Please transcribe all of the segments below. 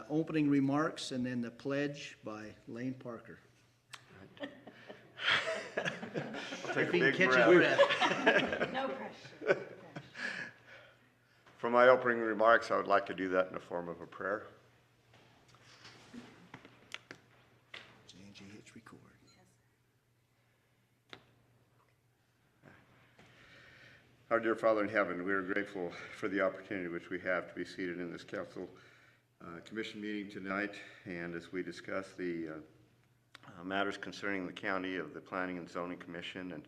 Opening remarks and then the pledge by Lane Parker. I'll take If a he can big catch breath. his breath. No pressure. For my opening remarks, I would like to do that in the form of a prayer. Angie, hits record. Our dear Father in heaven, we are grateful for the opportunity which we have to be seated in this council commission meeting tonight, and as we discuss the matters concerning the county of the Planning and Zoning Commission, and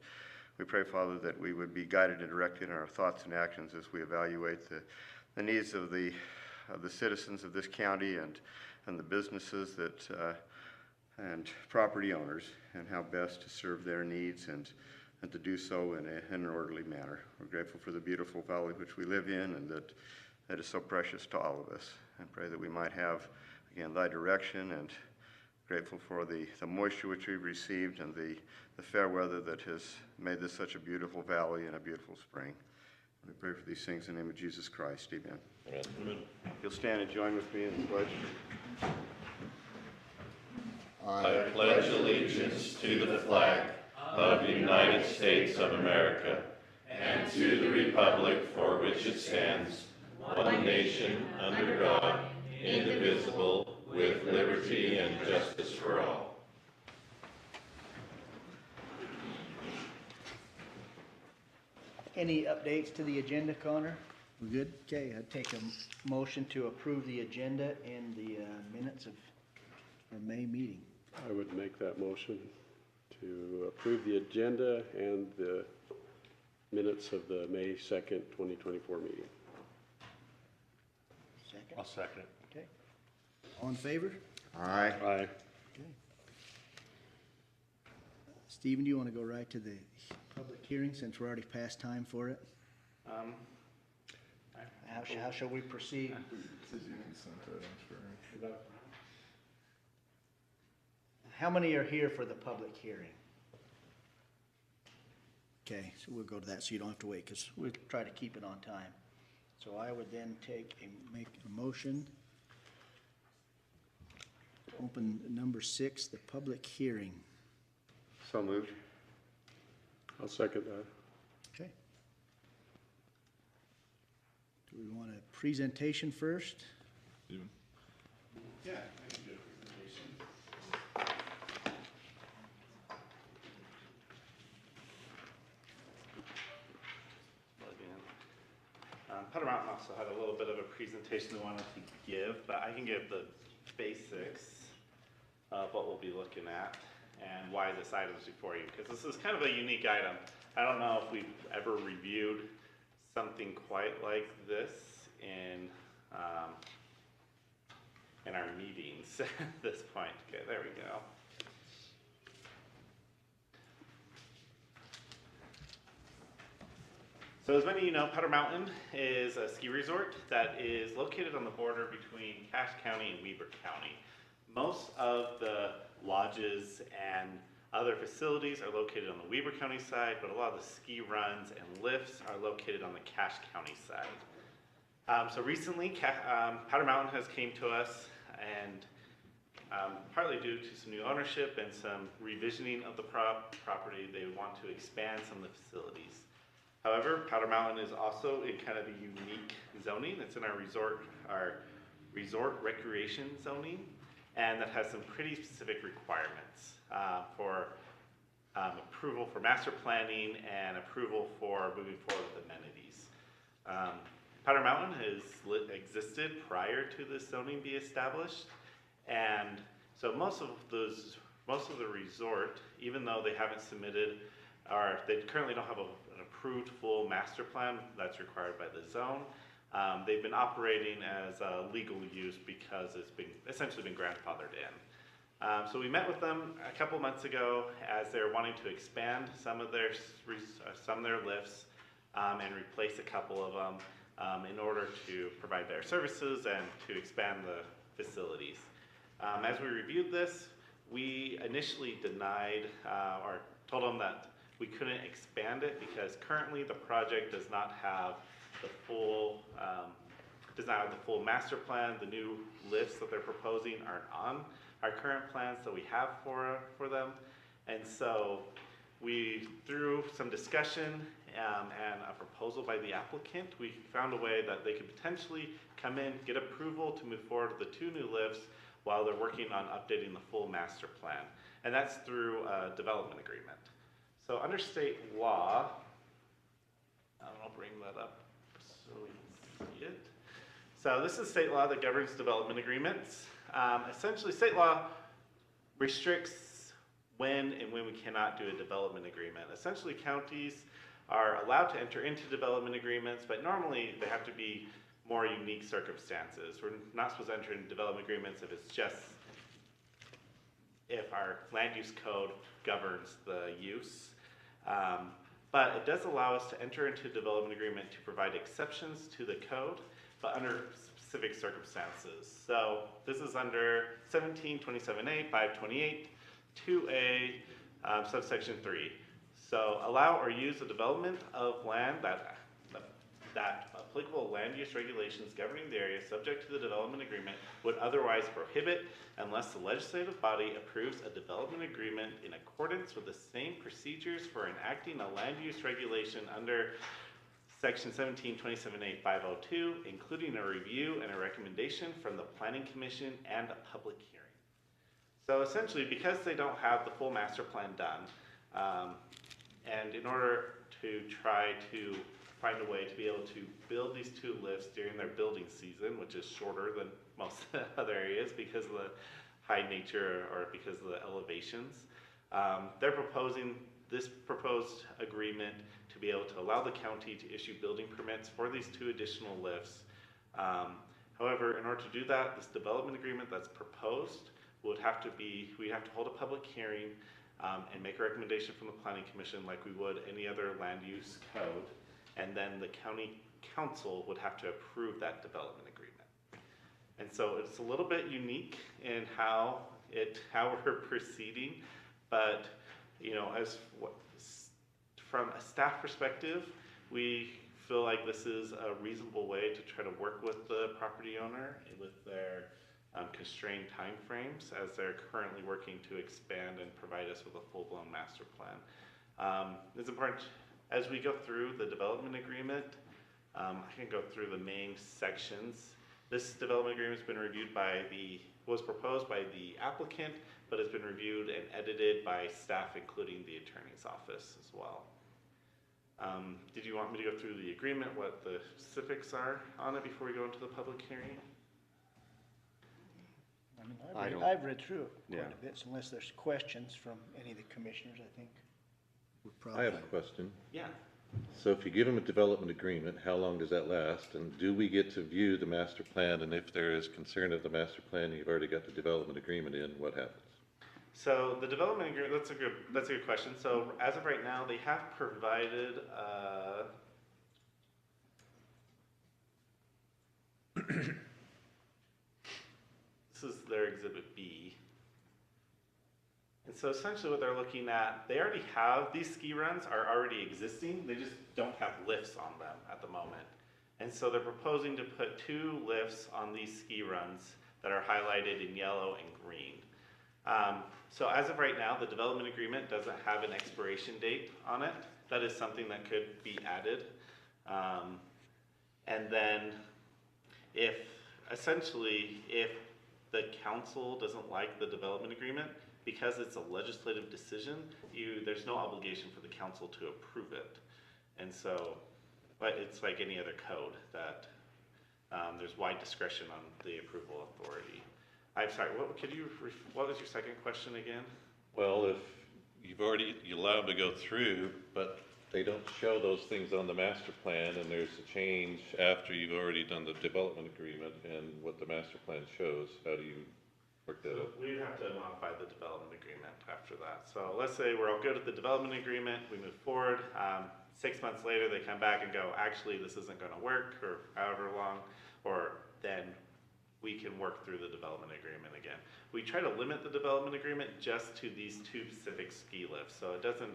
we pray, Father, that we would be guided and directed in our thoughts and actions as we evaluate the needs of the citizens of this county and the businesses that and property owners, and how best to serve their needs and to do so in an orderly manner. We're grateful for the beautiful valley which we live in, and that is so precious to all of us. And pray that we might have, again, thy direction, and grateful for the moisture which we've received and the fair weather that has made this such a beautiful valley and a beautiful spring. We pray for these things in the name of Jesus Christ. Amen. Amen. You'll stand and join with me in the pledge. I pledge allegiance to the flag of the United States of America and to the republic for which it stands, one nation, under God, indivisible, with liberty and justice for all. Any updates to the agenda, Connor? We're good? Okay, I'd take a motion to approve the agenda and the minutes of our May meeting. I would make that motion to approve the agenda and the minutes of the May 2nd, 2024 meeting. Second? I'll second. Okay. All in favor? Aye. Aye. Okay. Stephen, do you want to go right to the public hearing since we're already past time for it? How shall we proceed? How many are here for the public hearing? Okay, so we'll go to that so you don't have to wait, because we'll try to keep it on time. So I would then make a motion. Open number 6, the public hearing. So moved. I'll second that. Okay. Do we want a presentation first? Yeah, I can do a presentation. Powder Mountain also had a little bit of a presentation they wanted to give, but I can give the basics of what we'll be looking at and why this item is before you, because this is kind of a unique item. I don't know if we've ever reviewed something quite like this in our meetings at this point. Okay, there we go. So as many of you know, Powder Mountain is a ski resort that is located on the border between Cache County and Weber County. Most of the lodges and other facilities are located on the Weber County side, but a lot of the ski runs and lifts are located on the Cache County side. So recently, Powder Mountain has came to us, and partly due to some new ownership and some revisioning of the property, they want to expand some of the facilities. However, Powder Mountain is also in kind of a unique zoning. It's in our resort recreation zoning, and that has some pretty specific requirements for approval for master planning and approval for moving forward with amenities. Powder Mountain has existed prior to this zoning be established, and so most of the resort, even though they haven't submitted, or they currently don't have an approved full master plan that's required by the zone, they've been operating as a legal use because it's been essentially been grandfathered in. So we met with them a couple months ago as they're wanting to expand some of their lifts and replace a couple of them in order to provide better services and to expand the facilities. As we reviewed this, we initially denied or told them that we couldn't expand it because currently the project does not have the full does not have the full master plan. The new lifts that they're proposing aren't on our current plans that we have for them. And so we, through some discussion and a proposal by the applicant, we found a way that they could potentially come in, get approval to move forward with the 2 new lifts while they're working on updating the full master plan. And that's through a development agreement. So under state law, I'll bring that up so we can see it. So this is state law that governs development agreements. Essentially, state law restricts when and when we cannot do a development agreement. Essentially, counties are allowed to enter into development agreements, but normally they have to be more unique circumstances. We're not supposed to enter into development agreements if it's just if our land use code governs the use. But it does allow us to enter into a development agreement to provide exceptions to the code, but under specific circumstances. So this is under 1727A, 528, 2A, subsection 3. So allow or use the development of land that applicable land use regulations governing the area subject to the development agreement would otherwise prohibit unless the legislative body approves a development agreement in accordance with the same procedures for enacting a land use regulation under Section 1727A 502, including a review and a recommendation from the Planning Commission and a public hearing. So essentially, because they don't have the full master plan done, and in order to try to find a way to be able to build these 2 lifts during their building season, which is shorter than most other areas because of the high nature or because of the elevations, they're proposing this proposed agreement to be able to allow the county to issue building permits for these 2 additional lifts. However, in order to do that, this development agreement that's proposed would have to be, we'd have to hold a public hearing and make a recommendation from the Planning Commission like we would any other land use code. And then the county council would have to approve that development agreement. And so it's a little bit unique in how we're proceeding, but from a staff perspective, we feel like this is a reasonable way to try to work with the property owner with their constrained timeframes as they're currently working to expand and provide us with a full-blown master plan. It's important as we go through the development agreement. I can go through the main sections. This development agreement has been reviewed was proposed by the applicant, but has been reviewed and edited by staff, including the attorney's office as well. Did you want me to go through the agreement, what the specifics are on it before we go into the public hearing? I've read through it quite Yeah. a bit, so unless there's questions from any of the commissioners, I think we're probably. I have a question. Yeah. So if you give them a development agreement, how long does that last? And do we get to view the master plan? And if there is concern of the master plan, and you've already got the development agreement in, what happens? So the development agreement, that's a good question. So as of right now, they have provided this is their exhibit B. And so essentially what they're looking at, they already have, these ski runs are already existing, they just don't have lifts on them at the moment. And so they're proposing to put 2 lifts on these ski runs that are highlighted in yellow and green. So as of right now, the development agreement doesn't have an expiration date on it. That is something that could be added. And then if the council doesn't like the development agreement, because it's a legislative decision, there's no obligation for the council to approve it. And so, but it's like any other code that there's wide discretion on the approval authority. I'm sorry, what was your second question again? Well, if you allow them to go through, but they don't show those things on the master plan, and there's a change after you've already done the development agreement and what the master plan shows, how do you work that out? We'd have to modify the development agreement after that. So let's say we're all good with the development agreement, we move forward. 6 months later, they come back and go, actually, this isn't gonna work, or however long, or then we can work through the development agreement again. We try to limit the development agreement just to these 2 specific ski lifts. So it doesn't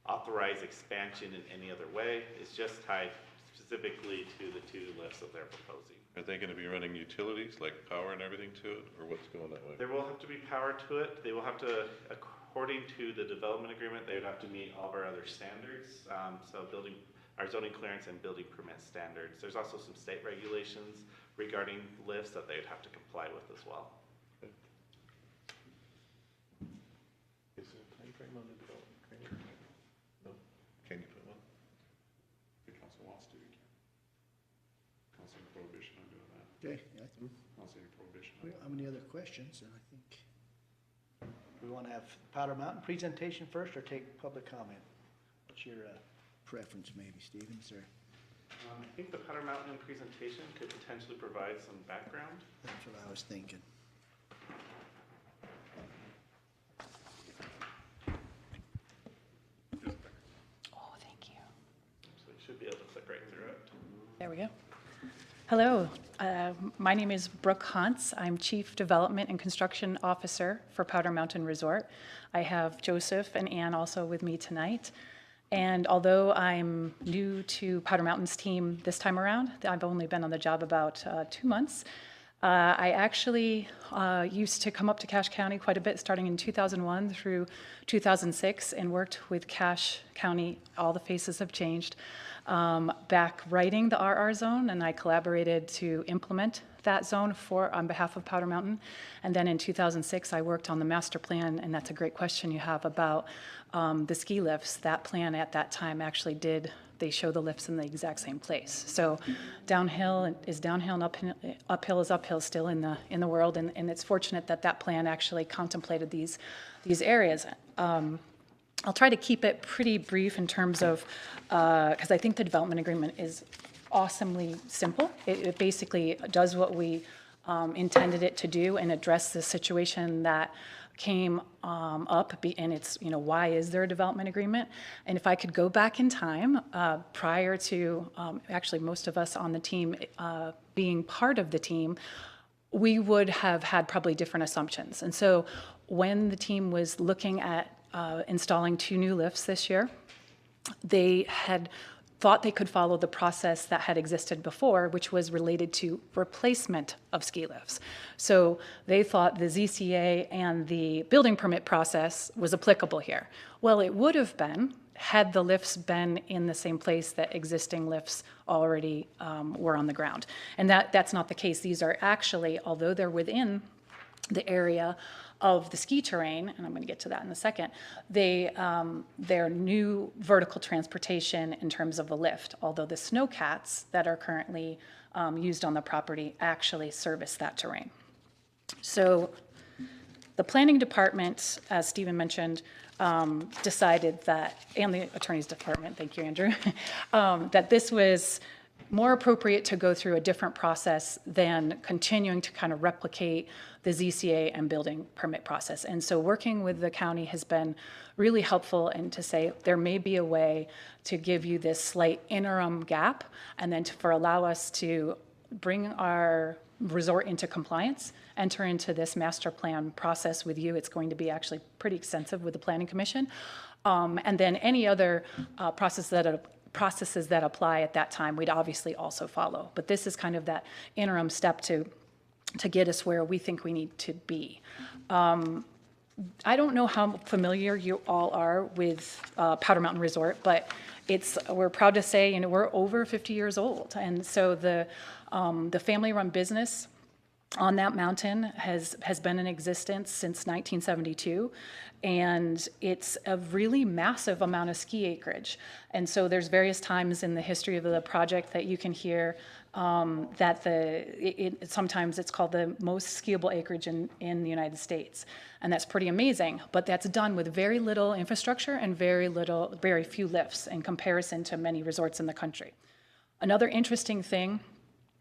authorize expansion in any other way. It's just tied specifically to the 2 lifts that they're proposing. Are they gonna be running utilities, like power and everything to it, or what's going that way? There will have to be power to it. They will have to, according to the development agreement, they would have to meet all of our other standards. So our zoning clearance and building permit standards. There's also some state regulations regarding lifts that they'd have to comply with as well. Is there a timeframe on the development agreement? No? Can you put one? The council wants to, we can. I don't see any prohibition on doing that. Okay, I don't see any prohibition we on don't have any other questions, and I think we want to have Powder Mountain presentation first or take public comment? What's your preference maybe, Stephen, sir? I think the Powder Mountain presentation could potentially provide some background. That's what I was thinking. Oh, thank you. So you should be able to click right through it. There we go. Hello, my name is Brooke Hantz. I'm Chief Development and Construction Officer for Powder Mountain Resort. I have Joseph and Ann also with me tonight. And although I'm new to Powder Mountain's team this time around, I've only been on the job about 2 months. I actually used to come up to Cache County quite a bit, starting in 2001 through 2006, and worked with Cache County. All the faces have changed. Back writing the RR zone, and I collaborated to implement that zone on behalf of Powder Mountain. And then in 2006, I worked on the master plan, and that's a great question you have about the ski lifts. That plan at that time actually they show the lifts in the exact same place. So downhill is downhill and uphill is uphill still in the world, and it's fortunate that that plan actually contemplated these areas. I'll try to keep it pretty brief in terms of, because I think the development agreement is awesomely simple. It basically does what we intended it to do and address the situation that came up, and it's, why is there a development agreement? And if I could go back in time, prior to actually most of us on the team being part of the team, we would have had probably different assumptions. And so when the team was looking at installing 2 new lifts this year, they had thought they could follow the process that had existed before, which was related to replacement of ski lifts. So they thought the ZCA and the building permit process was applicable here. Well, it would have been had the lifts been in the same place that existing lifts already were on the ground. And that's not the case. These are actually, although they're within the area of the ski terrain, and I'm going to get to that in a second, they're new vertical transportation in terms of the lift, although the snowcats that are currently used on the property actually service that terrain. So the planning department, as Stephen mentioned, decided that, and the attorney's department, thank you, Andrew, that this was more appropriate to go through a different process than continuing to kind of replicate the ZCA and building permit process. And so working with the county has been really helpful, and to say there may be a way to give you this slight interim gap, and then allow us to bring our resort into compliance, enter into this master plan process with you. It's going to be actually pretty extensive with the Planning Commission. And then any other processes that apply at that time, we'd obviously also follow. But this is kind of that interim step to get us where we think we need to be. I don't know how familiar you all are with Powder Mountain Resort, but we're proud to say, we're over 50 years old. And so the family-run business on that mountain has been in existence since 1972, and it's a really massive amount of ski acreage. And so there's various times in the history of the project that you can hear that sometimes it's called the most skiable acreage in the United States. And that's pretty amazing, but that's done with very little infrastructure and very few lifts in comparison to many resorts in the country. Another interesting thing,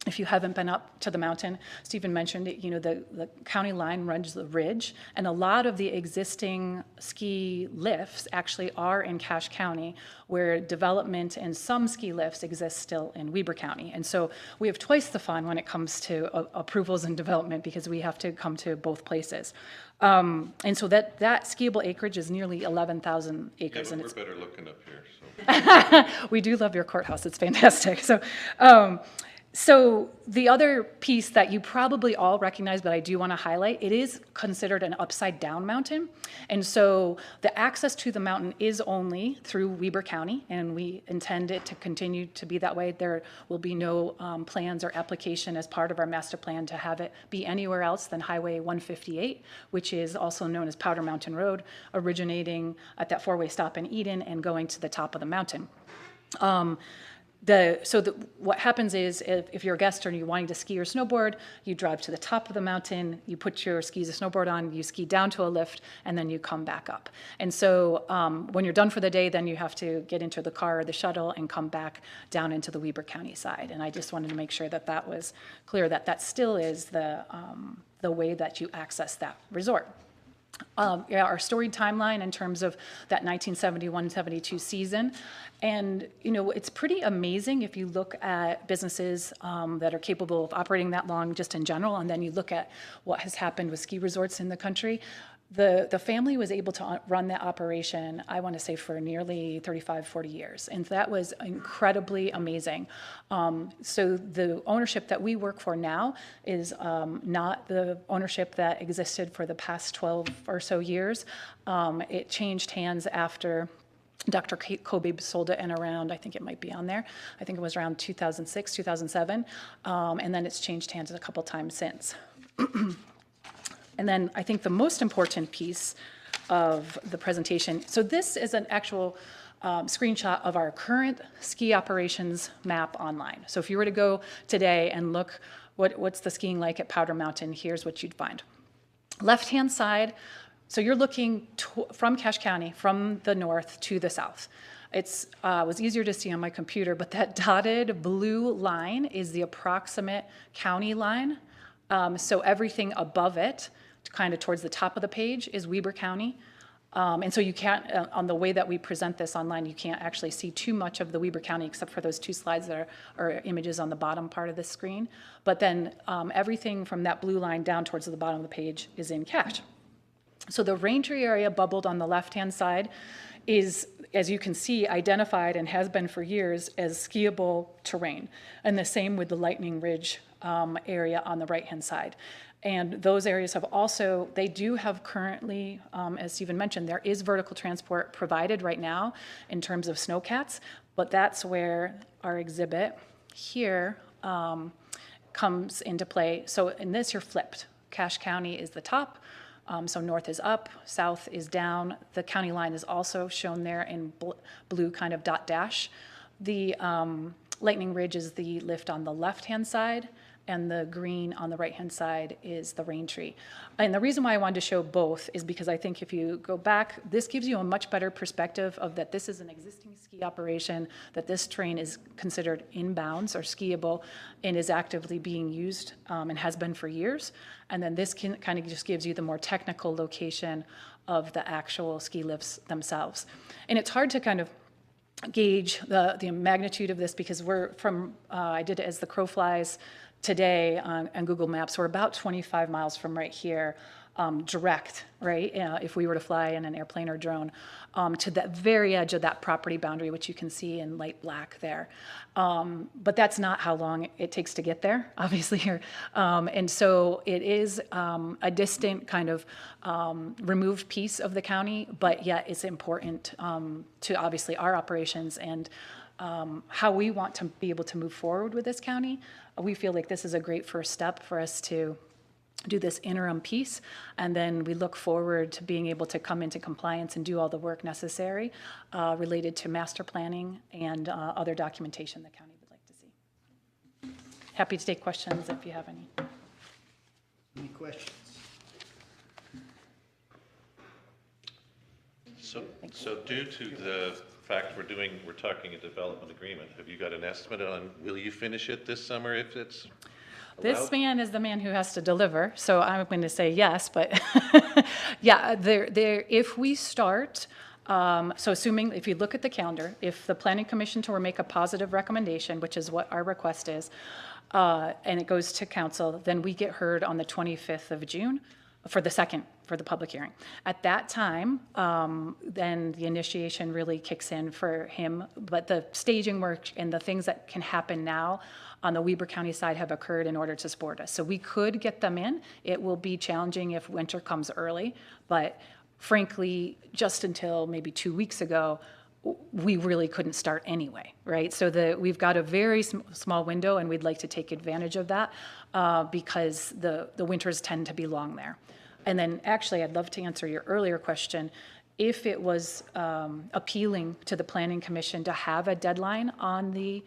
if you haven't been up to the mountain, Stephen mentioned it, the county line runs the ridge, and a lot of the existing ski lifts actually are in Cache County, where development and some ski lifts exist still in Weber County. And so we have twice the fun when it comes to approvals and development, because we have to come to both places. And so that skiable acreage is nearly 11,000 acres. Yeah, and but it's we're better looking up here, so. we do love your courthouse. It's fantastic. So, So the other piece that you probably all recognize, but I do want to highlight, it is considered an upside down mountain. And so the access to the mountain is only through Weber County, and we intend it to continue to be that way. There will be no plans or application as part of our master plan to have it be anywhere else than Highway 158, which is also known as Powder Mountain Road, originating at that four-way stop in Eden and going to the top of the mountain. What happens is if you're a guest or you're wanting to ski or snowboard, you drive to the top of the mountain, you put your skis or snowboard on, you ski down to a lift, and then you come back up. And so when you're done for the day, then you have to get into the car or the shuttle and come back down into the Weber County side. And I just wanted to make sure that that was clear, that that still is the way that you access that resort. Our storied timeline in terms of that 1971-72 season. And, you know, it's pretty amazing if you look at businesses that are capable of operating that long just in general, and then you look at what has happened with ski resorts in the country. The family was able to run that operation, I want to say, for nearly 35, 40 years. And that was incredibly amazing. So the ownership that we work for now is not the ownership that existed for the past 12 or so years. It changed hands after Dr. Kobe sold it in around, I think it might be on there, I think it was around 2006, 2007. And then it's changed hands a couple times since. And then I think the most important piece of the presentation, so this is an actual screenshot of our current ski operations map online. So if you were to go today and look what's the skiing like at Powder Mountain, here's what you'd find. Left-hand side, so you're looking from Cache County, from the north to the south. It was easier to see on my computer, but that dotted blue line is the approximate county line. So everything above it, kind of towards the top of the page, is Weber County. And so you can't, on the way that we present this online, you can't actually see too much of the Weber County except for those two slides that are images on the bottom part of the screen. But then everything from that blue line down towards the bottom of the page is in Cache. So the Raintree area bubbled on the left-hand side is, as you can see, identified and has been for years as skiable terrain. And the same with the Lightning Ridge area on the right-hand side. And those areas have also, they do have currently, as Stephen mentioned, there is vertical transport provided right now in terms of snowcats, but that's where our exhibit here comes into play. So in this, you're flipped. Cache County is the top, so north is up, south is down. The county line is also shown there in blue kind of dot dash. The Lightning Ridge is the lift on the left-hand side, and the green on the right-hand side is the Raintree. And the reason why I wanted to show both is because I think if you go back, this gives you a much better perspective of that this is an existing ski operation, that this terrain is considered inbounds or skiable and is actively being used and has been for years. And then this kind of just gives you the more technical location of the actual ski lifts themselves. And it's hard to kind of gauge the magnitude of this because we're from, I did it as the crow flies today on Google Maps. We're about 25 miles from right here, direct, right? If we were to fly in an airplane or drone, to the very edge of that property boundary, which you can see in light black there. But that's not how long it takes to get there, obviously here. And so it is a distant kind of removed piece of the county, but yet it's important to obviously our operations and how we want to be able to move forward with this county. We feel like this is a great first step for us to do this interim piece, and then we look forward to being able to come into compliance and do all the work necessary related to master planning and other documentation the county would like to see. Happy to take questions if you have any. Any questions? So due to the fact we're talking a development agreement, have you got an estimate on, will you finish it this summer if it's This allowed? man is the man who has to deliver, so I'm going to say yes, but yeah, if we start, so assuming, if you look at the calendar, if the Planning Commission were to make a positive recommendation, which is what our request is, and it goes to council, then we get heard on the 25th of June. for the public hearing. At that time, then the initiation really kicks in for him, but the staging work and the things that can happen now on the Weber County side have occurred in order to support us. So we could get them in. It will be challenging if winter comes early, but frankly, just until maybe 2 weeks ago, we really couldn't start anyway, right? So we've got a very small window, and we'd like to take advantage of that because the winters tend to be long there. And then actually, I'd love to answer your earlier question. If it was appealing to the Planning Commission to have a deadline on the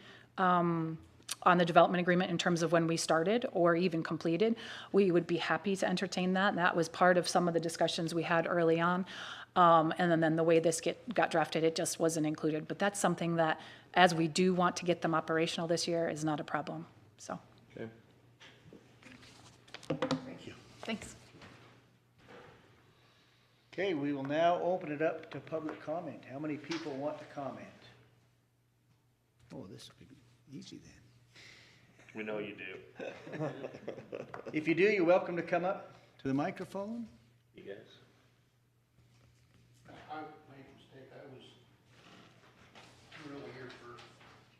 development agreement in terms of when we started or even completed, we would be happy to entertain that. That was part of some of the discussions we had early on. And then the way this got drafted, it just wasn't included. But that's something that, as we do want to get them operational this year, is not a problem, so. Okay. Thank you. Thanks. Okay, we will now open it up to public comment. How many people want to comment? Oh, this will be easy then. We know you do. If you do, you're welcome to come up to the microphone. You guys? I made a mistake, I was really here for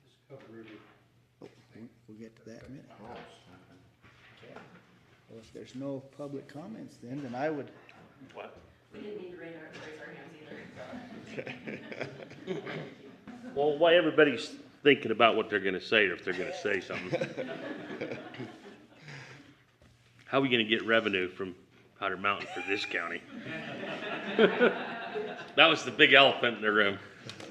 this cover review. Oh, we'll get to that in a minute. Well, if there's no public comments then I would, What? We didn't need to raise our hands either. Well, why everybody's thinking about what they're gonna say or if they're gonna say something. How are we gonna get revenue from Powder Mountain for this county? That was the big elephant in the room.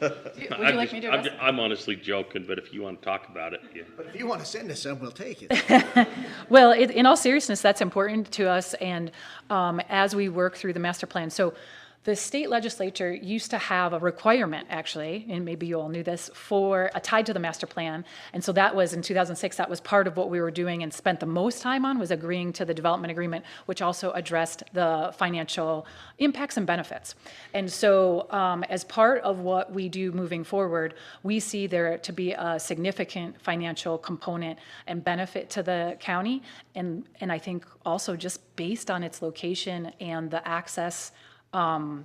Would you like me to address? I'm honestly joking, but if you wanna talk about it, yeah. but if you want to send us some, we'll take it. Well, in all seriousness, that's important to us, and as we work through the master plan. So the state legislature used to have a requirement, actually, and maybe you all knew this, for tied to the master plan. And so that was in 2006, that was part of what we were doing and spent the most time on, was agreeing to the development agreement, which also addressed the financial impacts and benefits. And so as part of what we do moving forward, we see there to be a significant financial component and benefit to the county. And I think also just based on its location and the access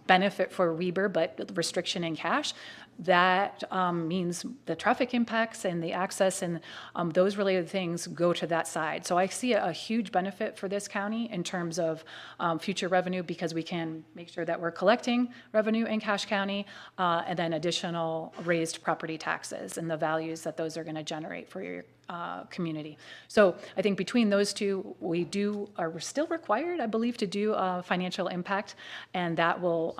benefit for Weber, but the restriction in cash, that means the traffic impacts and the access and those related things go to that side. So I see a huge benefit for this county in terms of future revenue, because we can make sure that we're collecting revenue in Cache County and then additional raised property taxes and the values that those are going to generate for your community. So I think between those two, we're still required, I believe, to do a financial impact, and that will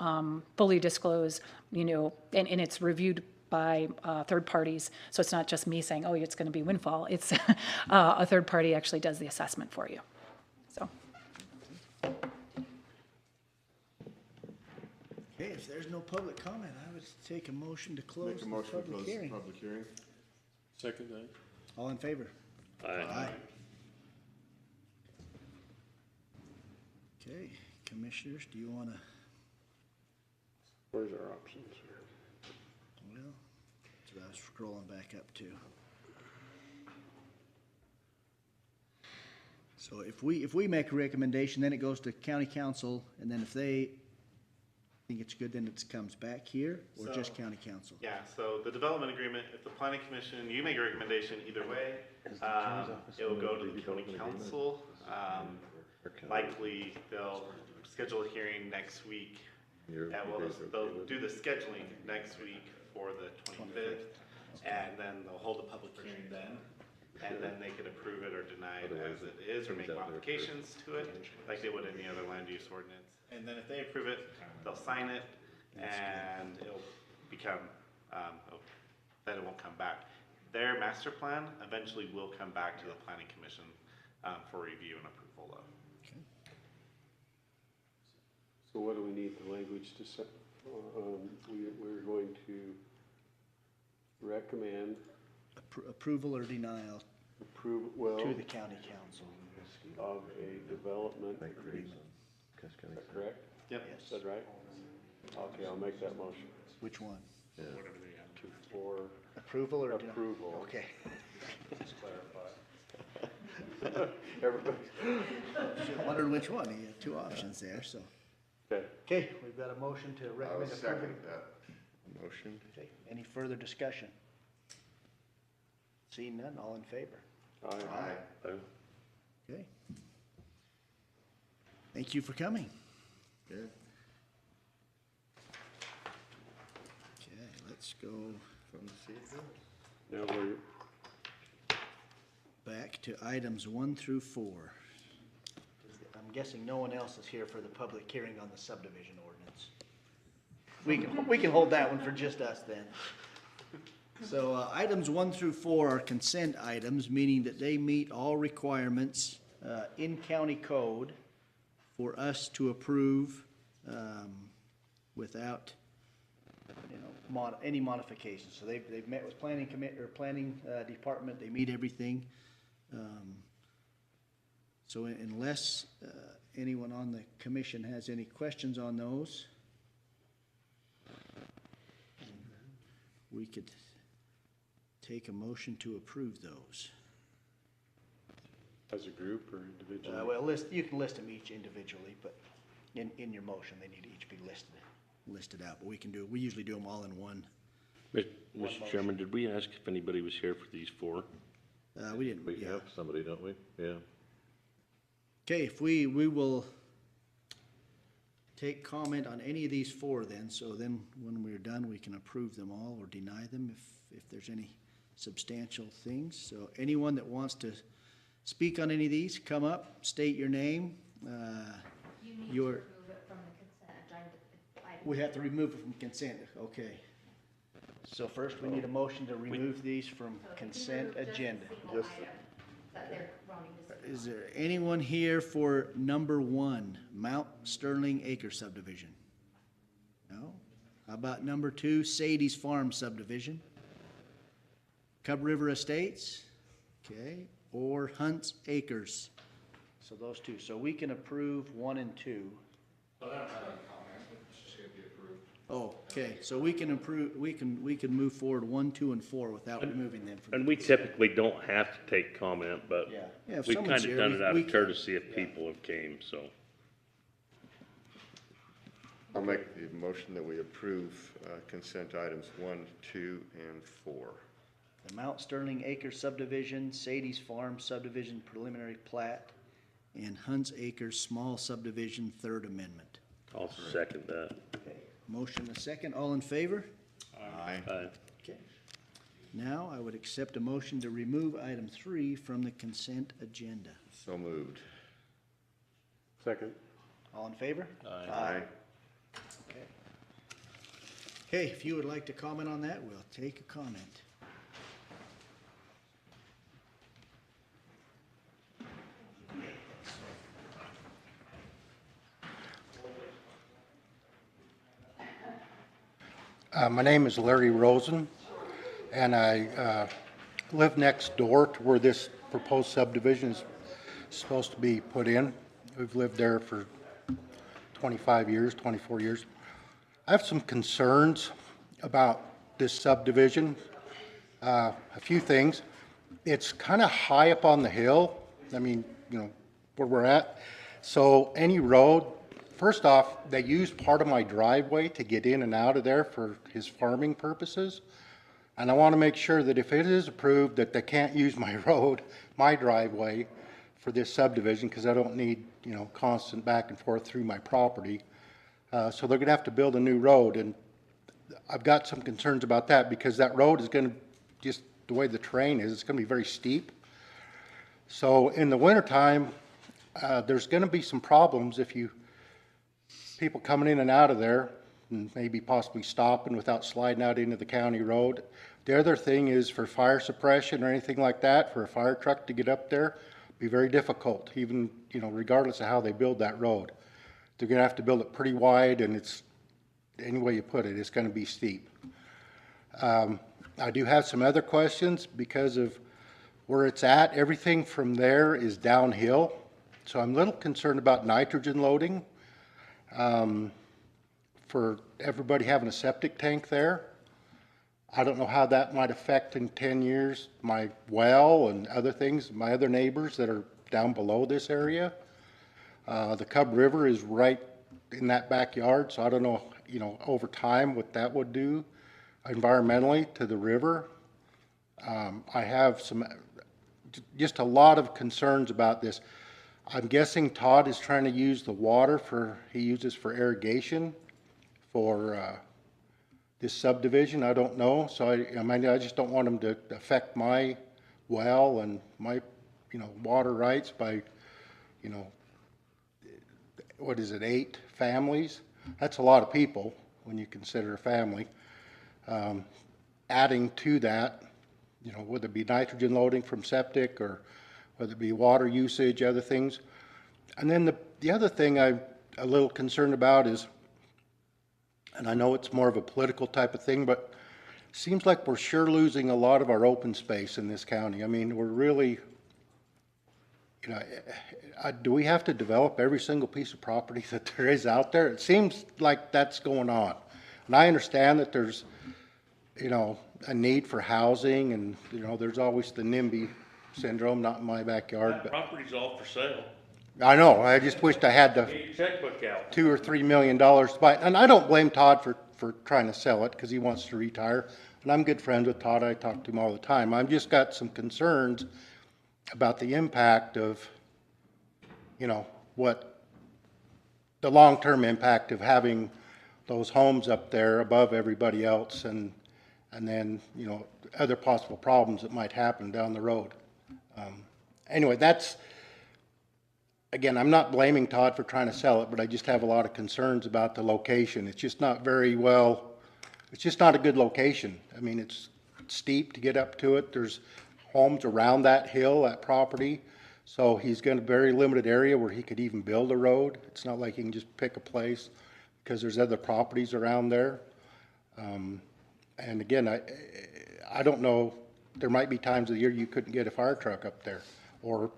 fully disclose, and it's reviewed by third parties. So it's not just me saying, oh, it's going to be windfall. It's a third party actually does the assessment for you. So. Okay, if there's no public comment, I would take a motion to close Make a the motion to public close the hearing. public hearing. Second that. All in favor? Aye. Okay, commissioners, do you want to, Where's our options here? well, so I was scrolling back up too. So if we make a recommendation, then it goes to county council, and then if they think it's good, then it comes back here, or just county council? Yeah, so the development agreement, if the planning commission, you make a recommendation either way, it will go to the county council. Likely, they'll schedule a hearing next week. They'll do the scheduling next week for the 25th, and then they'll hold a public hearing then. And then they could approve it or deny it as it is, or make modifications to it, like they would any other land use ordinance. And then if they approve it, they'll sign it, and it'll become, then it won't come back. Their master plan eventually will come back to the planning commission for review and approval of. So what do we need the language to say? We're going to recommend Approval or denial approval to the county council. of a development agreement. Is that correct? Yep. Is that right? Okay, I'll make that motion. Which one? For Approval or denial? approval. Okay. Let's clarify. Everybody's, Wondered which one. You had two options there, so. okay. Okay, we've got a motion to I'll recommend second approving. that motion. Okay, any further discussion? Seeing none, all in favor? Aye. Okay. Thank you for coming. Good. Okay, let's go From the seat goes. Now we're, back to items 1 through 4. I'm guessing no one else is here for the public hearing on the subdivision ordinance. We can hold that one for just us then. So, items 1 through 4 are consent items, meaning that they meet all requirements, in county code for us to approve, without, any modifications. So they've met with planning department, they meet everything. So unless, anyone on the commission has any questions on those, we could take a motion to approve those. as a group or individually? Well, you can list them each individually, but in your motion, they need to each be listed out, but we usually do them all in one. Mr. Chairman, did we ask if anybody was here for these 4? We didn't, We yeah. have somebody, don't we? Yeah. Okay, if we will take comment on any of these 4 then, so then when we're done, we can approve them all or deny them if there's any substantial things. So anyone that wants to speak on any of these, come up, state your name. You need to Your, remove it from the consent agenda item. we have to remove it from consent, okay. So first, we need a motion to remove these from So if you consent remove just a agenda. single item that they're wanting to see. Is there anyone here for number 1, Mount Sterling Acre subdivision? No? How about number 2, Sadie's Farm subdivision? Cub River Estates? Okay, or Hunt's Acres? So those 2. So we can approve 1 and 2. Oh, okay, so we can approve, we can move forward 1, 2, and 4 without removing them from. And we typically don't have to take comment, but Yeah. Yeah, if we've someone's kind of here, done it out we of courtesy if people have came, so. I'll make the motion that we approve consent items 1, 2, and 4. The Mount Sterling Acre subdivision, Sadie's Farm subdivision preliminary plat, and Hunt's Acres small subdivision third amendment. I'll second that. Okay, motion a second, all in favor? Aye. Okay. Now, I would accept a motion to remove item 3 from the consent agenda. So moved. Second. All in favor? Aye. Okay. Okay, if you would like to comment on that, we'll take a comment. My name is Larry Rosen, and I live next door to where this proposed subdivision is supposed to be put in. We've lived there for 25 years, 24 years. I have some concerns about this subdivision. A few things. It's kind of high up on the hill. I mean, where we're at. So any road, first off, they use part of my driveway to get in and out of there for his farming purposes. And I want to make sure that if it is approved, that they can't use my road, my driveway, for this subdivision, because I don't need, constant back and forth through my property. So they're going to have to build a new road, and I've got some concerns about that, because that road is going to, just the way the terrain is, it's going to be very steep. So in the wintertime, there's going to be some problems if people coming in and out of there, and maybe possibly stopping without sliding out into the county road. The other thing is for fire suppression or anything like that, for a fire truck to get up there, be very difficult, even, regardless of how they build that road. They're gonna have to build it pretty wide, and it's, any way you put it, it's gonna be steep. I do have some other questions because of where it's at. Everything from there is downhill, so I'm a little concerned about nitrogen loading. For everybody having a septic tank there. I don't know how that might affect in 10 years my well and other things, my other neighbors that are down below this area. The Cub River is right in that backyard, so I don't know, you know, over time what that would do environmentally to the river. I have just a lot of concerns about this. I'm guessing Todd is trying to use the water he uses for irrigation for this subdivision. I don't know. So I mean, I just don't want him to affect my well and my, you know, water rights by, you know, what is it, 8 families? That's a lot of people when you consider a family. Adding to that, you know, whether it be nitrogen loading from septic or whether it be water usage, other things. And then the other thing I'm a little concerned about is, and I know it's more of a political type of thing, but it seems like we're sure losing a lot of our open space in this county. I mean, we're really, you know, do we have to develop every single piece of property that there is out there? It seems like that's going on. And I understand that there's, you know, a need for housing, and, you know, there's always the NIMBY syndrome, not in my backyard, That but property's all for sale. I know, I just wished I had the Get your checkbook out. $2 or $3 million to buy it. And I don't blame Todd for trying to sell it because he wants to retire. And I'm good friends with Todd. I talk to him all the time. I've just got some concerns about the impact of, you know, what the long-term impact of having those homes up there above everybody else, and then, you know, other possible problems that might happen down the road. Anyway, that's, again, I'm not blaming Todd for trying to sell it, but I just have a lot of concerns about the location. It's just not very well, it's just not a good location. I mean, it's steep to get up to it. There's homes around that hill, that property. So he's got a very limited area where he could even build a road. It's not like he can just pick a place because there's other properties around there. And again, I don't know, there might be times of the year you couldn't get a fire truck up there, or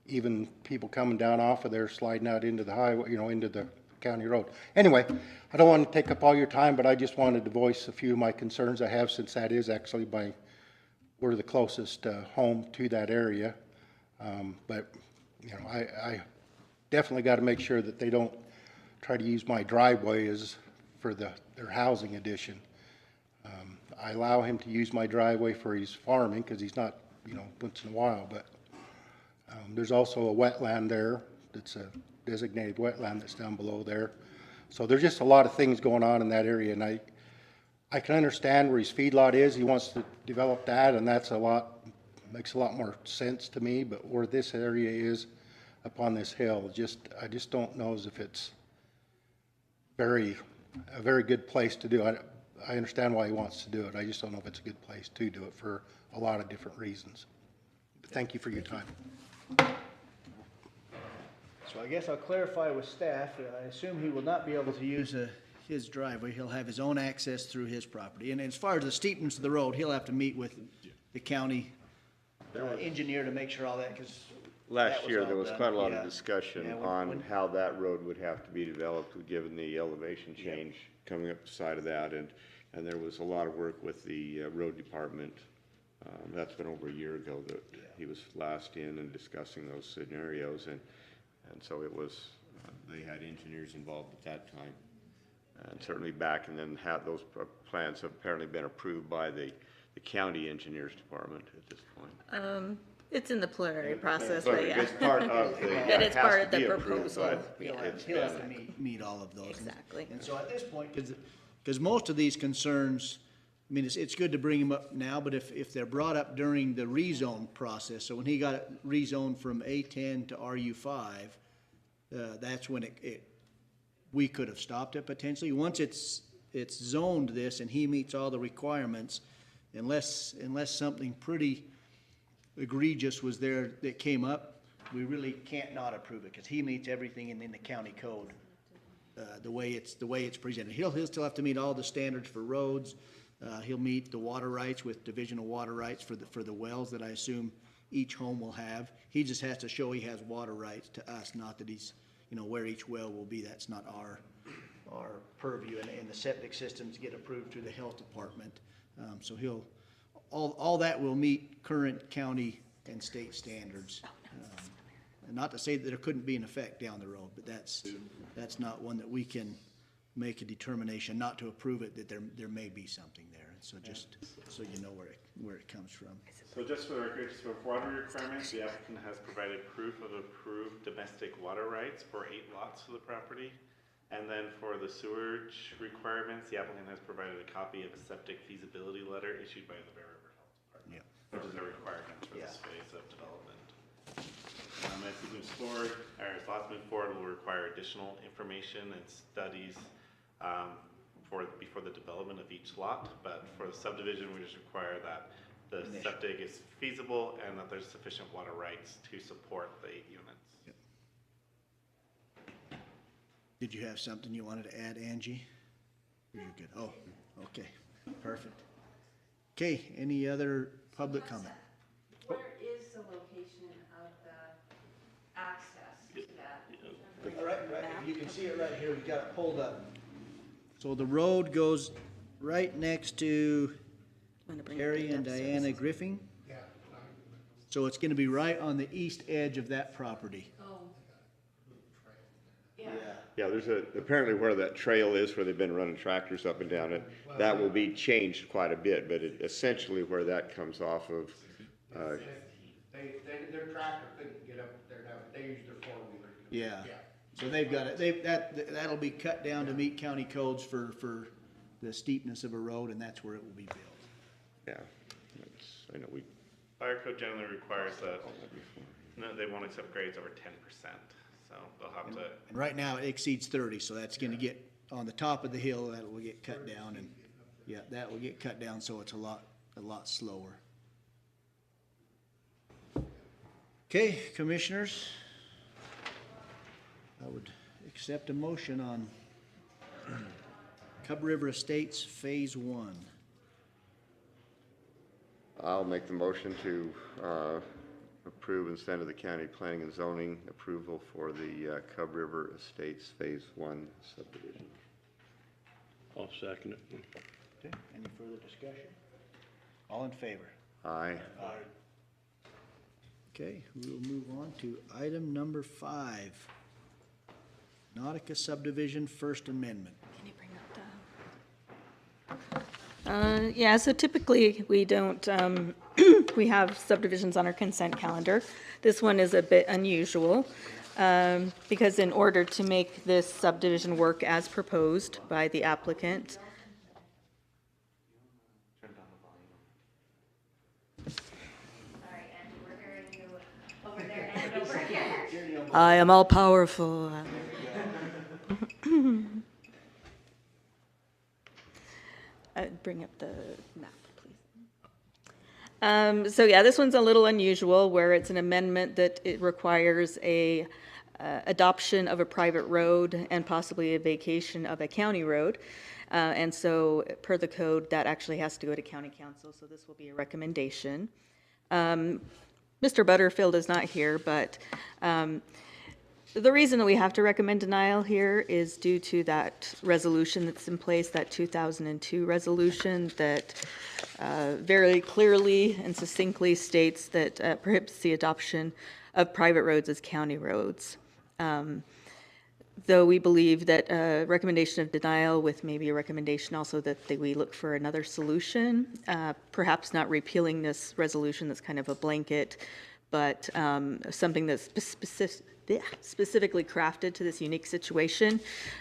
even people coming down off of there sliding out into the highway, you know, into the county road. Anyway, I don't want to take up all your time, but I just wanted to voice a few of my concerns I have, since that is actually we're the closest home to that area. But, you know, I definitely got to make sure that they don't try to use my driveway as for their housing addition. I allow him to use my driveway for his farming because he's not, you know, once in a while, but there's also a wetland there that's a designated wetland that's down below there. So there's just a lot of things going on in that area, and I can understand where his feedlot is. He wants to develop that, and that's makes a lot more sense to me, but where this area is up on this hill, I just don't know as if it's a very good place to do it. I understand why he wants to do it. I just don't know if it's a good place to do it for a lot of different reasons. But thank you for your time. So I guess I'll clarify with staff. I assume he will not be able to use his driveway. He'll have his own access through his property. And as far as the steepness of the road, he'll have to meet with the county engineer to make sure all that, because Last year, there was quite a lot Yeah. of discussion Yeah, on how that road would have to be developed, given the elevation change coming up the side of that, and there was a lot of work with the road department. That's been over a year ago that he was last in and discussing those scenarios, and so it was, they had engineers involved at that time. And certainly back, and then those plans have apparently been approved by the county engineers department at this point. It's in the preliminary process, But but yeah. it's part of the, But it's it part has of to the be approved, proposal, but yeah. it's He'll have to been, meet all of those. Exactly. And so at this point, because most of these concerns, I mean, it's good to bring them up now, but if they're brought up during the rezone process, so when he got it rezoned from A10 to RU5, that's when we could have stopped it potentially. Once it's zoned this and he meets all the requirements, unless something pretty egregious was there that came up, we really can't not approve it, because he meets everything in the county code, the way it's presented. He'll still have to meet all the standards for roads. He'll meet the water rights with divisional water rights for the wells that I assume each home will have. He just has to show he has water rights to us, not that he's, where each well will be. That's not our purview. And the septic systems get approved through the health department. So all that will meet current county and state standards. And not to say that there couldn't be an effect down the road, but that's not one that we can make a determination not to approve it, that there may be something there. So just so you know where it comes from. So just for the record, just for water requirements, the applicant has provided proof of approved domestic water rights for 8 lots of the property. And then for the sewage requirements, the applicant has provided a copy of a septic feasibility letter issued by the Bear River Health Department, which is a requirement for this phase of development. As we move forward, or as lots move forward, we'll require additional information and studies before the development of each lot. But for the subdivision, we just require that the septic is feasible and that there's sufficient water rights to support the 8 units. Did you have something you wanted to add, Angie? You're good. Oh, okay, perfect. Okay, any other public comment? Where is the location of the access to that? All right, you can see it right here, we've got it pulled up. So the road goes right next to Terry and Diana Griffin. So it's gonna be right on the east edge of that property. Oh. Yeah. Yeah, there's apparently where that trail is, where they've been running tractors up and down it, that will be changed quite a bit, but essentially where that comes off of, Their tractor couldn't get up there, they used their four-wheeler. Yeah, so they've got it, that'll be cut down to meet county codes for the steepness of a road, and that's where it will be built. yeah, I know we. Fire code generally requires that, no, they won't accept grades over 10%, so they'll have to. And right now, it exceeds 30, so that's gonna get, on the top of the hill, that will get cut down, and, yeah, that will get cut down, so it's a lot slower. Okay, commissioners, I would accept a motion on Cub River Estates Phase 1. I'll make the motion to approve and send to the county planning and zoning approval for the Cub River Estates Phase 1 subdivision. I'll second it. Okay, any further discussion? All in favor? Aye. Okay, we'll move on to item number 5. Nautica subdivision, First Amendment. Can you bring up the? Yeah, so typically we don't, we have subdivisions on our consent calendar. This one is a bit unusual because in order to make this subdivision work as proposed by the applicant, I am all powerful. Bring up the map, please. So yeah, this one's a little unusual where it's an amendment that it requires a adoption of a private road and possibly a vacation of a county road. And so per the code, that actually has to go to county council. So this will be a recommendation. Mr. Butterfield is not here, but the reason that we have to recommend denial here is due to that resolution that's in place, that 2002 resolution that very clearly and succinctly states that prohibits the adoption of private roads as county roads. Though we believe that a recommendation of denial with maybe a recommendation also that we look for another solution, perhaps not repealing this resolution that's kind of a blanket, but something that's specifically crafted to this unique situation.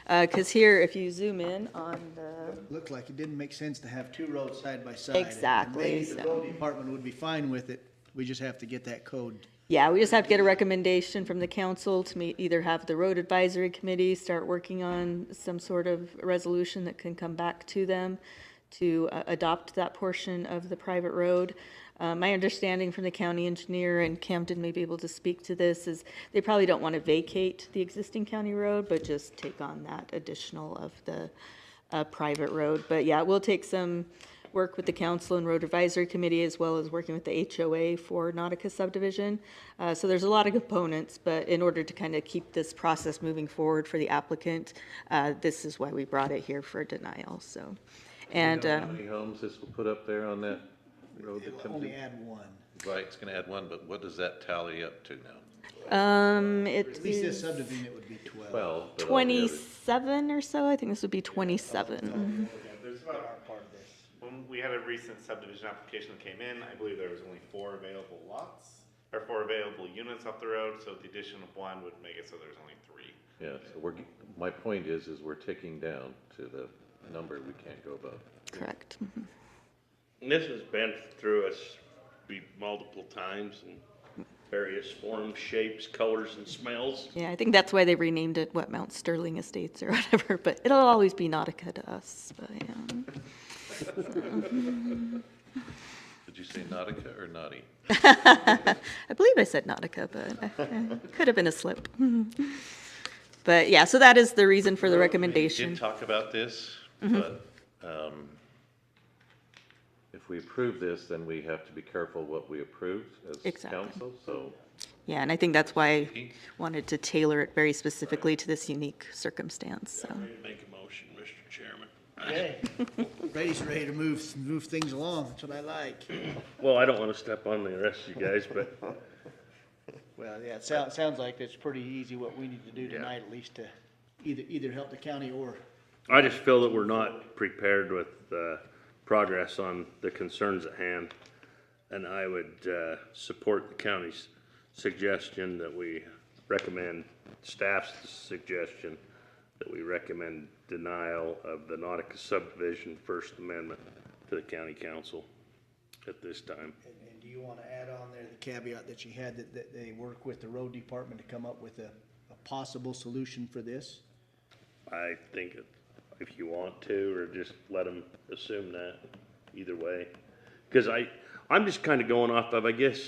Because here, if you zoom in on the... Looked like it didn't make sense to have 2 roads side by side. Exactly. Maybe the road department would be fine with it. We just have to get that code. Yeah, we just have to get a recommendation from the council to either have the road advisory committee start working on some sort of resolution that can come back to them to adopt that portion of the private road. My understanding from the county engineer, and Camden may be able to speak to this, is they probably don't want to vacate the existing county road, but just take on that additional of the private road. But yeah, we'll take some work with the council and road advisory committee as well as working with the HOA for Nautica subdivision. So there's a lot of components, but in order to kind of keep this process moving forward for the applicant, this is why we brought it here for denial. So, And, You know how many homes this will put up there on that road that It'll comes only in? add one. Right, it's gonna add one, but what does that tally up to now? it At least this is subdivision, it would be 12. 12, but all the others. 27 or so. I think this would be 27. There's Our about, part of this. when we had a recent subdivision application that came in, I believe there was only 4 available lots, or 4 available units off the road, so the addition of 1 would make it so there's only 3. Yeah, so my point is we're ticking down to the number we can't go above. Correct. And this has been through us multiple times in various forms, shapes, colors, and smells. Yeah, I think that's why they renamed it, Mount Sterling Estates or whatever, but it'll always be Nautica to us, but yeah. Did you say Nautica or Naughty? I believe I said Nautica, but it could have been a slip. But yeah, so that is the reason for the We recommendation. did talk about this, Mm-hmm. but if we approve this, then we have to be careful what we approve as Exactly. council, so. Yeah, and I think that's why I wanted to tailor it very specifically to this unique circumstance, so. Make a motion, Mr. Chairman. Okay. Brady's ready to move things along. That's what I like. Well, I don't want to step on the rest of you guys, but Well, yeah, it sounds like it's pretty easy what we need to do tonight, at least to either help the county or. I just feel that we're not prepared with progress on the concerns at hand. And I would support the county's suggestion that we recommend, staff's suggestion, that we recommend denial of the Nautica subdivision First Amendment to the county council at this time. And do you want to add on there the caveat that you had that they work with the road department to come up with a possible solution for this? I think if you want to, or just let them assume that, either way. Because I'm just kind of going off of, I guess,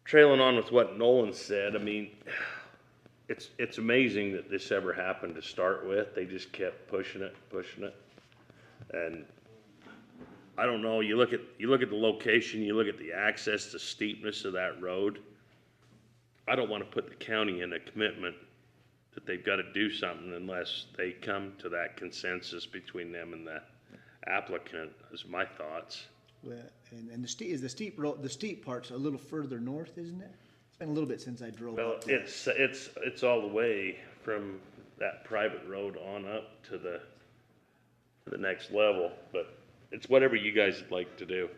trailing on with what Nolan said. I mean, it's amazing that this ever happened to start with. They just kept pushing it. And I don't know, you look at the location, you look at the access, the steepness of that road. I don't want to put the county in a commitment that they've got to do something unless they come to that consensus between them and the applicant, is my thoughts. Well, and the steep part's a little further north, isn't it? It's been a little bit since I drove Well, up there. it's all the way from that private road on up to the next level, but it's whatever you guys would like to do.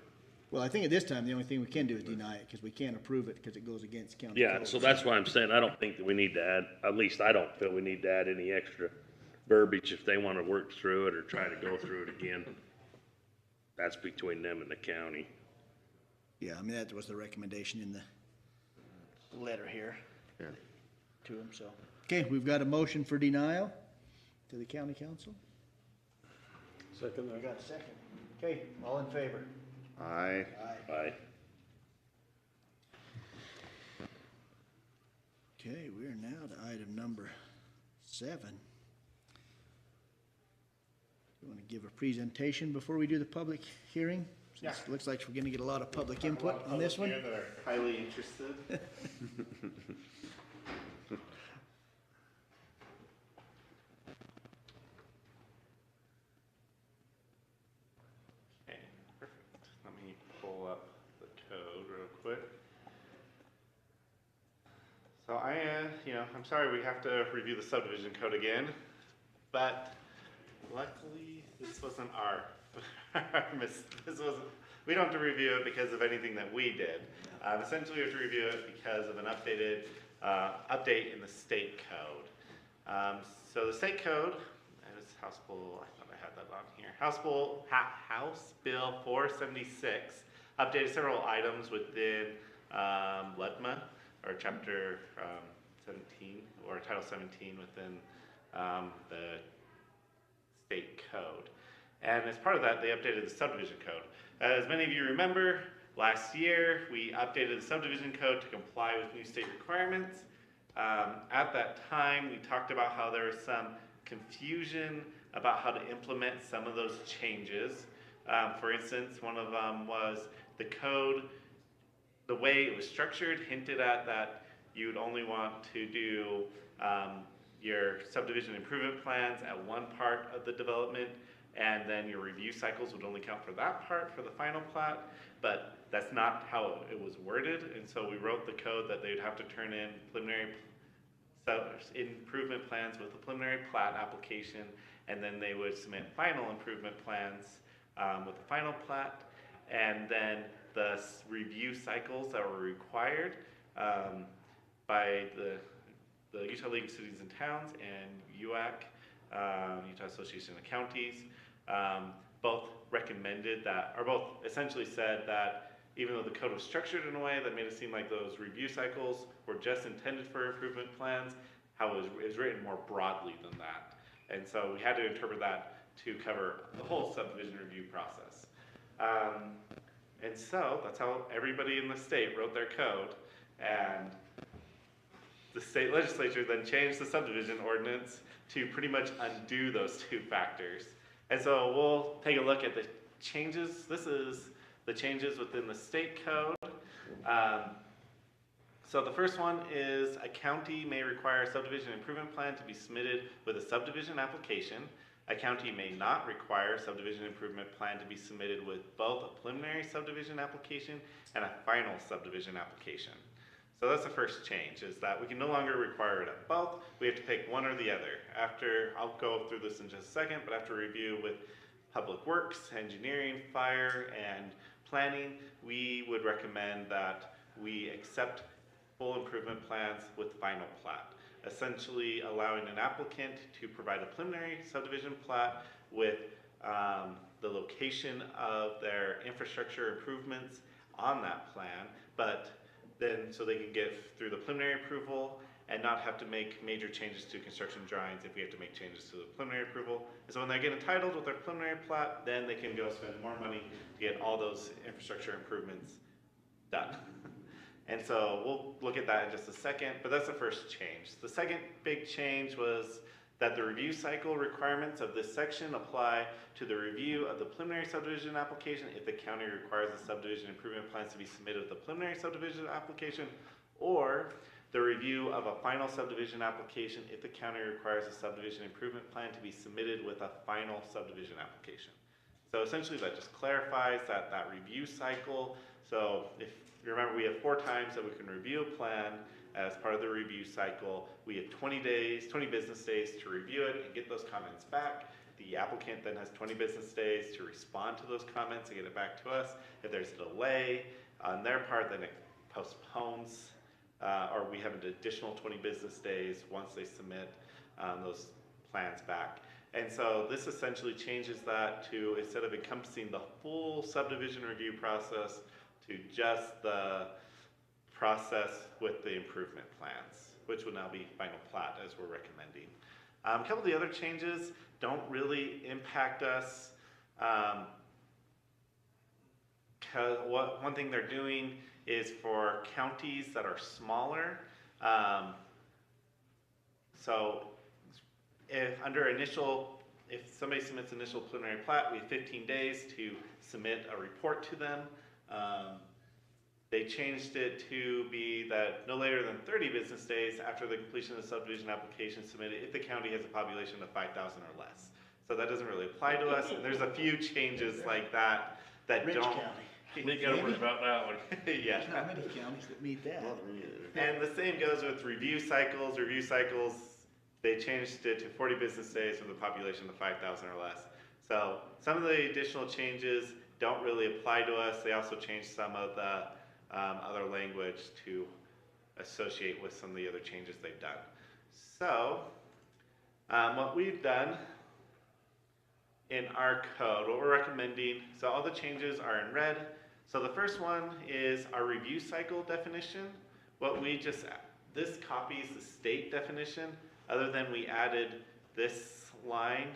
Well, I think at this time, the only thing we can do is deny it, because we can't approve it, because it goes against county Yeah, code. so that's why I'm saying, I don't think that we need to add, at least I don't feel we need to add any extra verbiage if they want to work through it or try to go through it again. That's between them and the county. Yeah, I mean, that was the recommendation in the letter here Yeah. to them, so. Okay, we've got a motion for denial to the county council. Second We that. got a second. Okay, all in favor? Aye. Aye. Okay, we are now to item number 7. You want to give a presentation before we do the public hearing? Since it looks like we're going to get a lot of public input on this one. Here that are highly interested. Okay, perfect. Let me pull up the code real quick. So I'm sorry we have to review the subdivision code again, but luckily this wasn't our we don't have to review it because of anything that we did. Essentially, we have to review it because of an update in the state code. So the state code, it was House Bill, I thought I had that on here. House Bill 476 updated several items within LEDMA, or Chapter 17, or Title 17 within the state code. And as part of that, they updated the subdivision code. As many of you remember, last year, we updated the subdivision code to comply with new state requirements. At that time, we talked about how there was some confusion about how to implement some of those changes. For instance, one of them was the code, the way it was structured hinted at that you would only want to do your subdivision improvement plans at one part of the development, and then your review cycles would only count for that part for the final plat, but that's not how it was worded, and so we wrote the code that they'd have to turn in preliminary improvement plans with the preliminary plat application, and then they would submit final improvement plans with the final plat, and then the review cycles that were required by the Utah League of Cities and Towns and UAC, Utah Association of Counties, both recommended that, or both essentially said that even though the code was structured in a way that made it seem like those review cycles were just intended for improvement plans, how it was written more broadly than that. And so we had to interpret that to cover the whole subdivision review process. And so that's how everybody in the state wrote their code. And the state legislature then changed the subdivision ordinance to pretty much undo those two factors. And so we'll take a look at the changes. This is the changes within the state code. So the first one is a county may require a subdivision improvement plan to be submitted with a subdivision application. A county may not require a subdivision improvement plan to be submitted with both a preliminary subdivision application and a final subdivision application. So that's the first change, is that we can no longer require it at both. We have to pick one or the other. I'll go through this in just a second, but after review with Public Works, Engineering, Fire, and Planning, we would recommend that we accept full improvement plans with final plat, essentially allowing an applicant to provide a preliminary subdivision plat with the location of their infrastructure improvements on that plan, but then so they can get through the preliminary approval and not have to make major changes to construction drawings if we have to make changes to the preliminary approval. And so when they get entitled with their preliminary plat, then they can go spend more money to get all those infrastructure improvements done. And so we'll look at that in just a second, but that's the first change. The second big change was that the review cycle requirements of this section apply to the review of the preliminary subdivision application if the county requires the subdivision improvement plans to be submitted with the preliminary subdivision application, or the review of a final subdivision application if the county requires a subdivision improvement plan to be submitted with a final subdivision application. So essentially that just clarifies that review cycle. So if you remember, we have 4 times that we can review a plan as part of the review cycle. We have 20 business days to review it and get those comments back. The applicant then has 20 business days to respond to those comments and get it back to us. If there's a delay on their part, then it postpones, or we have an additional 20 business days once they submit those plans back. And so this essentially changes that to, instead of encompassing the full subdivision review process, to just the process with the improvement plans, which would now be final plat as we're recommending. A couple of the other changes don't really impact us. One thing they're doing is for counties that are smaller. So if somebody submits initial preliminary plat, we have 15 days to submit a report to them. They changed it to be that no later than 30 business days after the completion of the subdivision application submitted if the county has a population of 5,000 or less. So that doesn't really apply to us. And there's a few changes like that Rich don't. County. We gotta worry about that one. Yeah. There's not many counties that meet that. And the same goes with review cycles. Review cycles, they changed it to 40 business days with a population of 5,000 or less. So some of the additional changes don't really apply to us. They also changed some of the other language to associate with some of the other changes they've done. So what we've done in our code, what we're recommending, so all the changes are in red. So the first one is our review cycle definition. This copies the state definition, other than we added this line,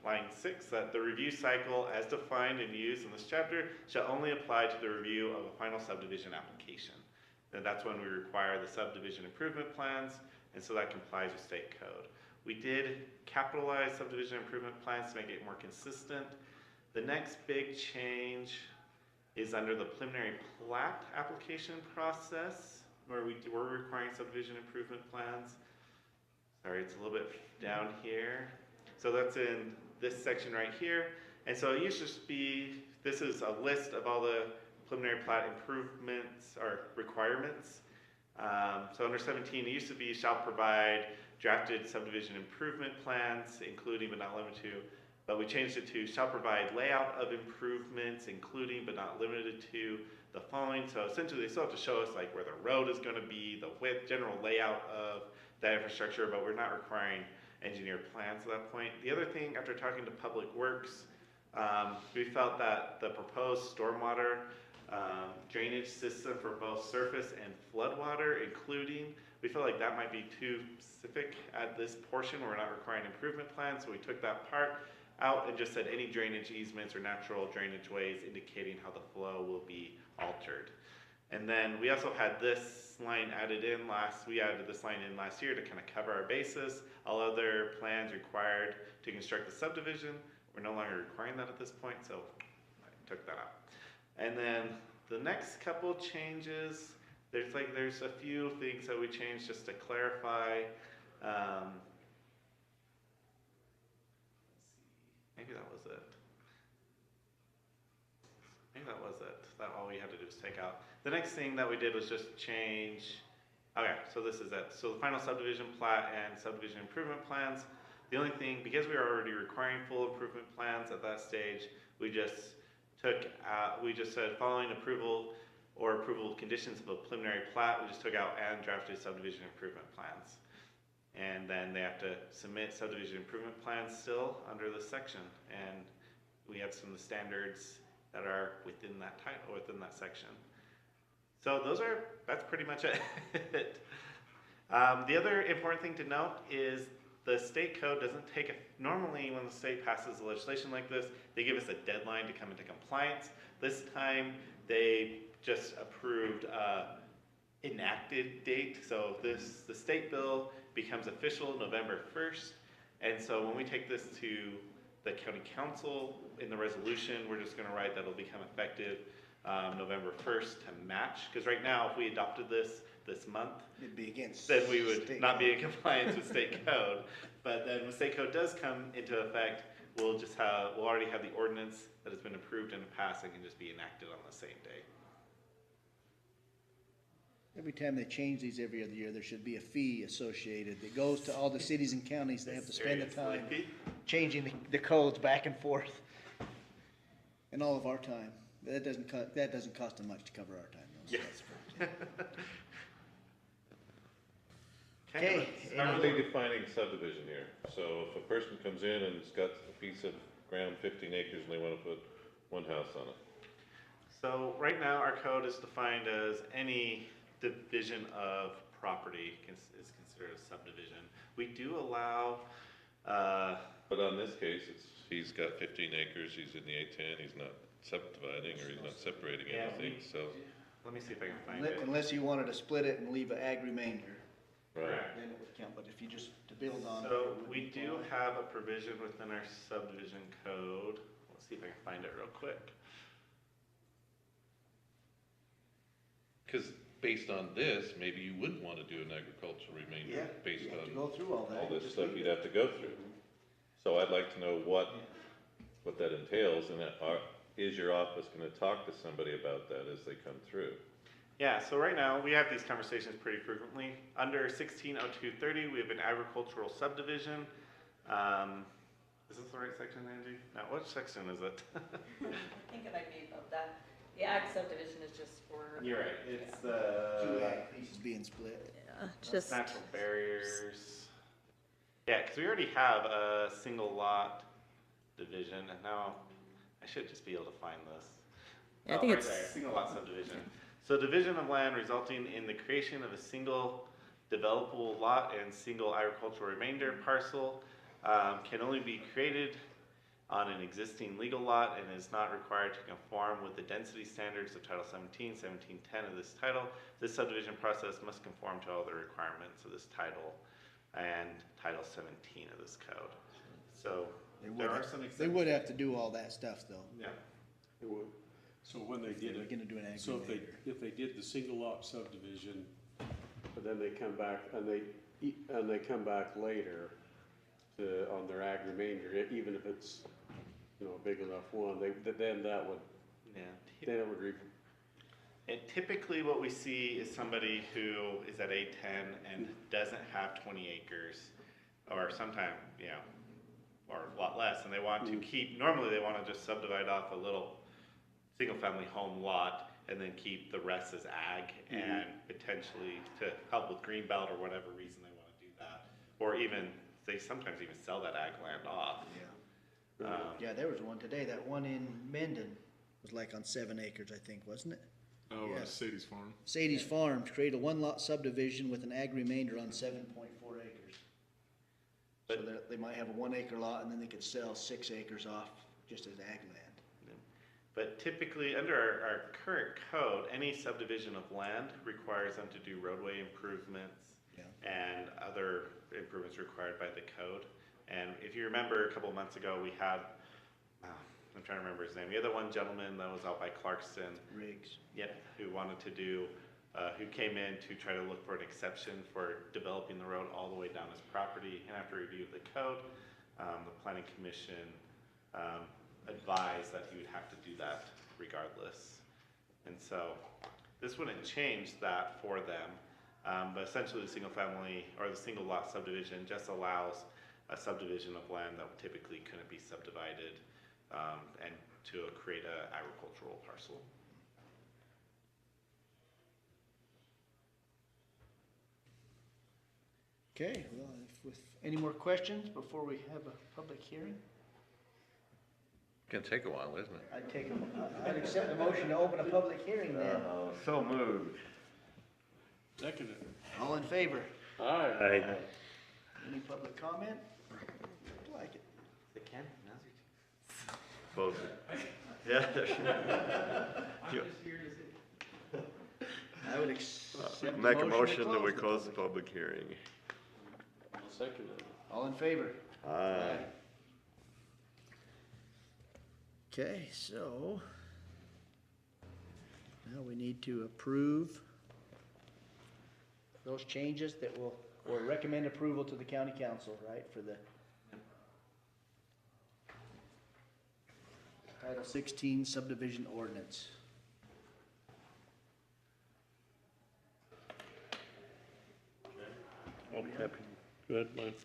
line 6, that the review cycle as defined and used in this chapter shall only apply to the review of a final subdivision application. And that's when we require the subdivision improvement plans, and so that complies with state code. We did capitalize subdivision improvement plans to make it more consistent. The next big change is under the preliminary plat application process, where we're requiring subdivision improvement plans. Sorry, it's a little bit down here. So that's in this section right here. And so it used to just be, this is a list of all the preliminary plat improvements or requirements. So under 17, it used to be shall provide drafted subdivision improvement plans, including but not limited to, but we changed it to shall provide layout of improvements, including but not limited to the following. So essentially they still have to show us like where the road is gonna be, the width, general layout of that infrastructure, but we're not requiring engineered plans at that point. The other thing, after talking to Public Works, we felt that the proposed stormwater drainage system for both surface and floodwater, including, we felt like that might be too specific at this portion. We're not requiring improvement plans, so we took that part out and just said any drainage easements or natural drainage ways indicating how the flow will be altered. And then we also had this line added in we added this line in last year to kind of cover our basis. All other plans required to construct the subdivision, we're no longer requiring that at this point, so I took that out. And then the next couple changes, there's a few things that we changed just to clarify. Maybe that was it. Maybe that was it. That all we had to do was take out. The next thing that we did was just change, okay, so this is it. So the final subdivision plat and subdivision improvement plans. The only thing, because we were already requiring full improvement plans at that stage, we just said following approval or approval conditions of a preliminary plat, we just took out and drafted subdivision improvement plans. And then they have to submit subdivision improvement plans still under this section. And we have some of the standards that are within that title, within that section. So that's pretty much it. The other important thing to note is the state code doesn't normally when the state passes legislation like this, they give us a deadline to come into compliance. This time they just approved enacted date. So the state bill becomes official November 1st. And so when we take this to the county council in the resolution, we're just gonna write that it'll become effective November 1st to match. Because right now, if we adopted this month, It'd be against. then we would state not be in code. compliance with state code. But then when state code does come into effect, we'll already have the ordinance that has been approved and passed and can just be enacted on the same day. Every time they change these every other year, there should be a fee associated that goes to all the cities and counties. They have to spend the time Seriously? changing the codes back and forth. And all of our time. That doesn't cost them much to cover our time. though, so Yes. that's fair. Okay. How are they defining subdivision here? So if a person comes in and has got a piece of ground, 15 acres, and they want to put one house on it? So right now, our code is defined as any division of property is considered a subdivision. We do allow, But on this case, he's got 15 acres, he's in the A10, he's not subdividing or he's not separating Yeah, anything, so, let me see if I can find it. Unless you wanted to split it and leave an ag remainder, right. then it would count. But if you just to build on it. So it would we be do fine. have a provision within our subdivision code. Let's see if I can find it real quick. Because based on this, maybe you wouldn't want to do an agricultural remainder Yeah, based you have to on go through all that. all this Just stuff leave you'd it. have to go through. So I'd like to know what that entails, and is your office going to talk to somebody about that as they come through? Yeah, so right now, we have these conversations pretty frequently. Under 160230, we have an agricultural subdivision. Is this the right section, Angie? No, which section is it? I think it might be about that. The ag subdivision is just for. You're right, it's Two the ag pieces being split. Just, natural barriers. Yeah, because we already have a single lot division, and now I should just be able to find this. Yeah, I think right it's- there, single lot subdivision. So division of land resulting in the creation of a single developable lot and single agricultural remainder parcel can only be created on an existing legal lot and is not required to conform with the density standards of Title 17, 1710 of this title. This subdivision process must conform to all the requirements of this title and Title 17 of this code. So there are some exceptions. They would have to do all that stuff though. Yeah. It would. So when they If they did were it, gonna do an ag so remainder. if they did the single lot subdivision, but then they come back and they come back later, on their ag remainder, even if it's, you know, a big enough one, then that would, Yeah. then it would And typically what we see is somebody who is at A10 and doesn't have 20 acres, or sometime, you know, or a lot less, and they want to keep, normally they want to just subdivide off a little single-family home lot and then keep the rest as ag and potentially to help with greenbelt or whatever reason they want to do that. Or even, they sometimes even sell that ag land off. Yeah, there was one today, that one in Mendon was like on 7 acres, I think, wasn't it? Oh, Yeah. Sadie's Farm. Sadie's Farms create a one-lot subdivision with an ag remainder on 7.4 acres. So they might have a 1 acre lot and then they could sell 6 acres off just as ag land. But typically, under our current code, any subdivision of land requires them to do roadway improvements and other improvements required by the code. And if you remember, a couple of months ago, we had, I'm trying to remember his name, we had that one gentleman that was out by Clarkston. Riggs. Yep, who wanted to do, who came in to try to look for an exception for developing the road all the way down his property. And after review of the code, the planning commission advised that he would have to do that regardless. And so this wouldn't change that for them, but essentially the single family or the single lot subdivision just allows a subdivision of land that typically couldn't be subdivided and to create an agricultural parcel. Okay, well, with any more questions before we have a public hearing? Can take a while, isn't it? I'd accept the motion to open a public hearing then. So moved. seconded. All in favor? Aye. Any public comment? Like it. They can, Both. Yeah. I would accept the Make a to motion that we the close the public- public hearing. Seconded. All in favor? Aye. Okay, so now we need to approve those changes that will, or recommend approval to the county council, right, for the Title 16 subdivision ordinance. I'll be happy. Go ahead, Mike.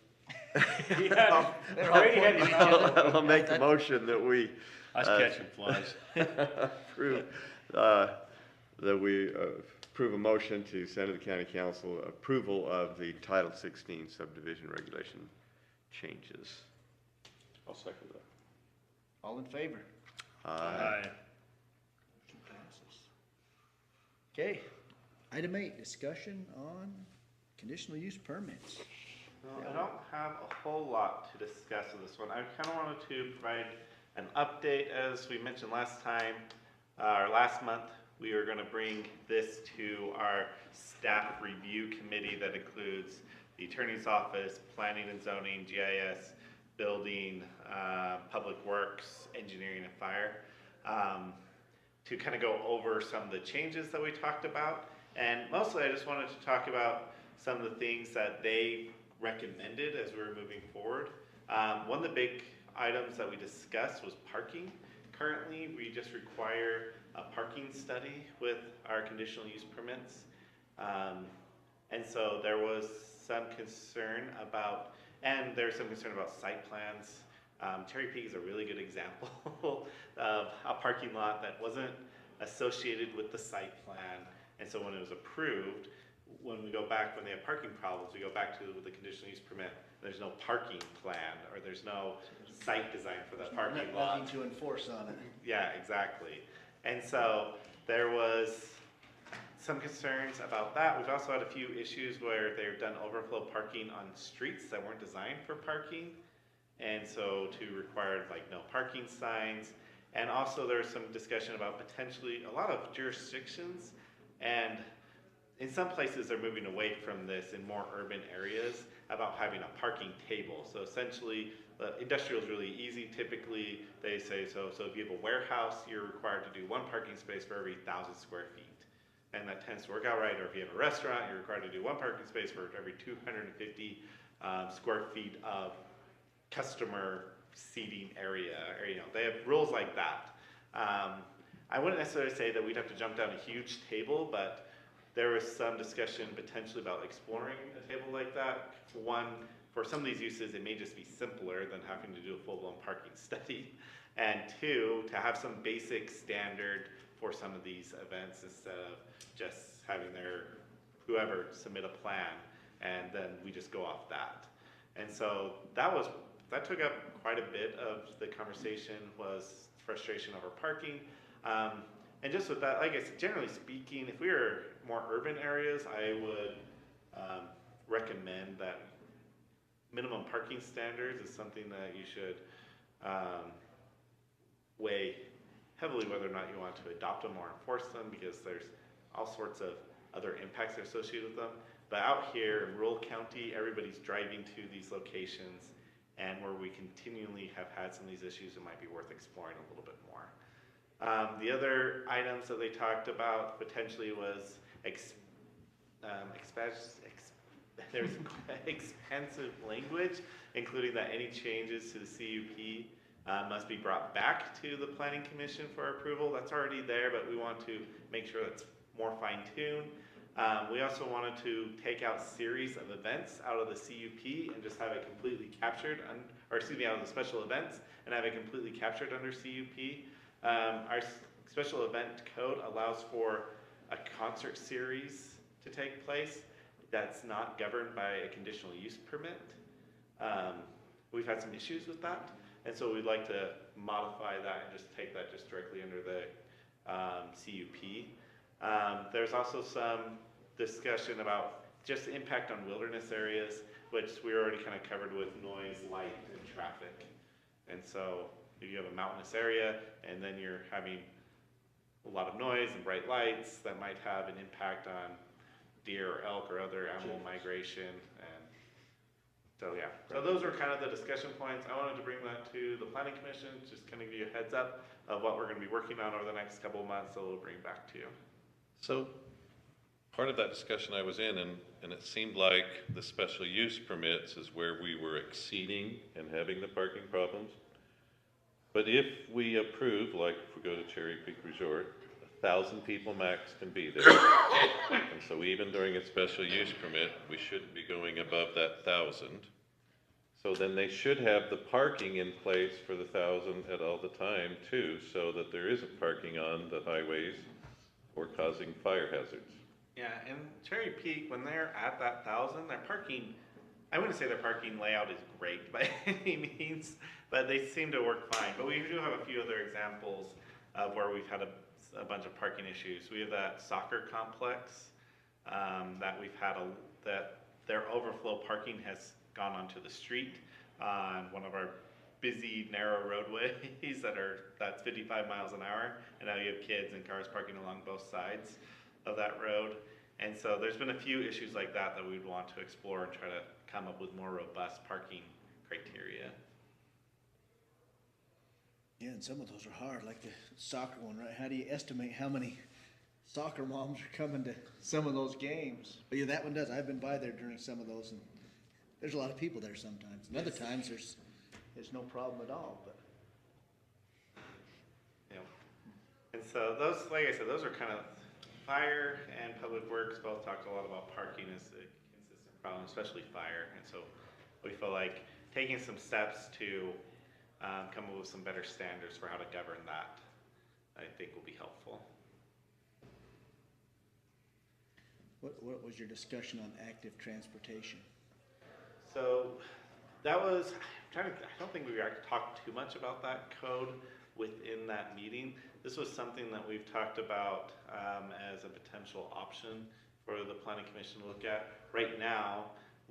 I'll make a motion that we I was catching flies. approve, that we approve a motion to send to the county council approval of the Title 16 subdivision regulation changes. I'll second that. All in favor? Aye. Motion passes. Okay, item 8, discussion on conditional use permits. Well, I don't have a whole lot to discuss with this one. I kind of wanted to provide an update. As we mentioned last time, or last month, we are going to bring this to our staff review committee that includes the attorney's office, planning and zoning, GIS, building, public works, engineering and fire, to kind of go over some of the changes that we talked about. And mostly I just wanted to talk about some of the things that they recommended as we were moving forward. One of the big items that we discussed was parking. Currently, we just require a parking study with our conditional use permits. And so there was some concern about, and there's some concern about site plans. Cherry Peak is a really good example of a parking lot that wasn't associated with the site plan. And so when it was approved, when we go back, when they have parking problems, we go back to the conditional use permit, there's no parking plan, or there's no site design for that parking lot. Nothing to enforce on it. Yeah, exactly. And so there was some concerns about that. We've also had a few issues where they've done overflow parking on streets that weren't designed for parking. And so to require like no parking signs. And also there's some discussion about potentially a lot of jurisdictions, and in some places they're moving away from this in more urban areas about having a parking table. So essentially, industrial is really easy. Typically, they say, so if you have a warehouse, you're required to do 1 parking space for every 1,000 square feet. And that tends to work out right. Or if you have a restaurant, you're required to do 1 parking space for every 250 square feet of customer seating area, or, they have rules like that. I wouldn't necessarily say that we'd have to jump down a huge table, but there was some discussion potentially about exploring a table like that. One, for some of these uses, it may just be simpler than having to do a full-blown parking study. And two, to have some basic standard for some of these events instead of just having whoever submit a plan and then we just go off that. And so that took up quite a bit of the conversation, was frustration over parking. And just with that, like I said, generally speaking, if we were more urban areas, I would recommend that minimum parking standards is something that you should weigh heavily whether or not you want to adopt them or enforce them, because there's all sorts of other impacts associated with them. But out here in rural county, everybody's driving to these locations, and where we continually have had some of these issues, it might be worth exploring a little bit more. The other items that they talked about potentially was there's expansive language, including that any changes to the CUP must be brought back to the Planning Commission for approval. That's already there, but we want to make sure that's more fine-tuned. We also wanted to take out series of events out of the CUP and just have it completely captured, out of the special events and have it completely captured under CUP. Our special event code allows for a concert series to take place that's not governed by a conditional use permit. We've had some issues with that, and so we'd like to modify that and just take that just directly under the CUP. There's also some discussion about just the impact on wilderness areas, which we already kind of covered with noise, light, and traffic. And so if you have a mountainous area and then you're having a lot of noise and bright lights, that might have an impact on deer or elk or other animal migration. And so yeah, so those are kind of the discussion points. I wanted to bring that to the Planning Commission, just kind of give you a heads up of what we're going to be working on over the next couple of months, so we'll bring back to you. So part of that discussion I was in, and it seemed like the special use permits is where we were exceeding and having the parking problems. But if we approve, like if we go to Cherry Creek Resort, 1,000 people max can be there. And so even during a special use permit, we shouldn't be going above that 1,000. So then they should have the parking in place for the 1,000 at all the time too, so that there isn't parking on the highways or causing fire hazards. Yeah, and Cherry Peak, when they're at that 1,000, their parking, I wouldn't say their parking layout is great by any means, but they seem to work fine. But we do have a few other examples of where we've had a bunch of parking issues. We have that soccer complex that we've had that their overflow parking has gone onto the street on one of our busy narrow roadways that's 55 miles an hour, and now you have kids and cars parking along both sides of that road. And so there's been a few issues like that that we'd want to explore and try to come up with more robust parking criteria. Yeah, and some of those are hard, like the soccer one, right? How do you estimate how many soccer moms are coming to some of those games? But yeah, that one does. I've been by there during some of those, and there's a lot of people there sometimes. And other times there's no problem at all. But yeah, and so those, like I said, those are kind of fire and public works both talked a lot about parking as a consistent problem, especially fire. And so we feel like taking some steps to come up with some better standards for how to govern that, I think will be helpful. what was your discussion on active transportation? So that was, I don't think we talked too much about that code within that meeting. This was something that we've talked about as a potential option for the Planning Commission to look at. Right now,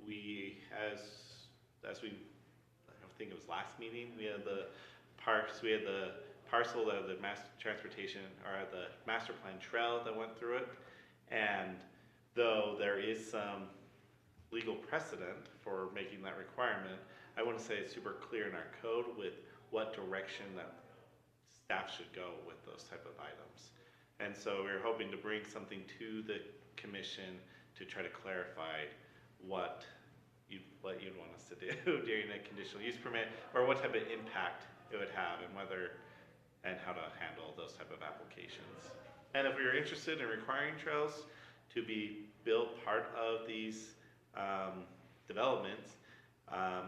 we, as we, I think it was last meeting, we had the parcel that the mass transportation, or the master plan trail that went through it. And though there is some legal precedent for making that requirement, I wouldn't say it's super clear in our code with what direction that staff should go with those type of items. And so we're hoping to bring something to the commission to try to clarify what what you'd want us to do during a conditional use permit, or what type of impact it would have, and whether, and how to handle those type of applications. And if we were interested in requiring trails to be built part of these developments,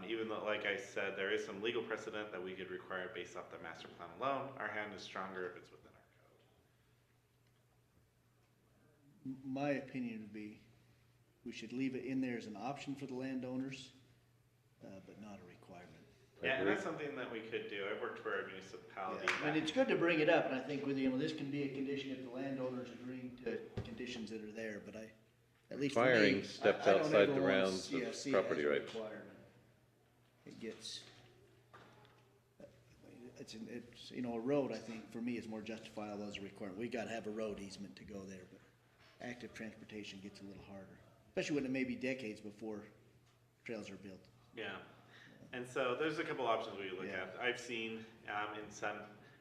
even though, like I said, there is some legal precedent that we could require based off the master plan alone, our hand is stronger if it's within our code. My opinion would be, we should leave it in there as an option for the landowners, but not a requirement. Yeah, and that's something that we could do. I've worked for a municipality. Yeah, and it's good to bring it up, and I think with, this can be a condition if the landowners agree to conditions that are there, but at least for me, Requiring steps I don't outside ever the wanna rounds see of it property as a rights. requirement. It gets, it's, a road, I think, for me, is more justifiable as a requirement. We gotta have a road easement to go there, but active transportation gets a little harder, especially when it may be decades before trails are built. Yeah, and so there's a couple options we look at. I've seen in some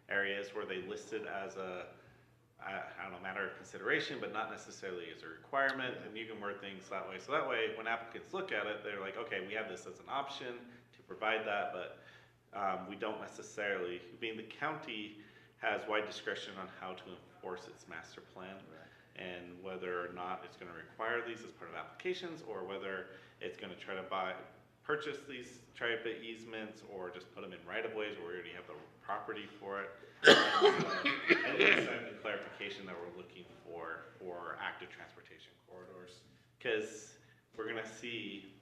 areas where they listed as a, I don't know, matter of consideration, but not necessarily as a requirement, and you can word things that way. So that way, when applicants look at it, they're like, okay, we have this as an option to provide that, but we don't necessarily, being the county has wide discretion on how to enforce its master plan. And whether or not it's gonna require these as part of applications, or whether it's gonna try to purchase these type of easements, or just put them in right-of-ways where we already have the property for it. I think that's the clarification that we're looking for active transportation corridors. Cause we're gonna see,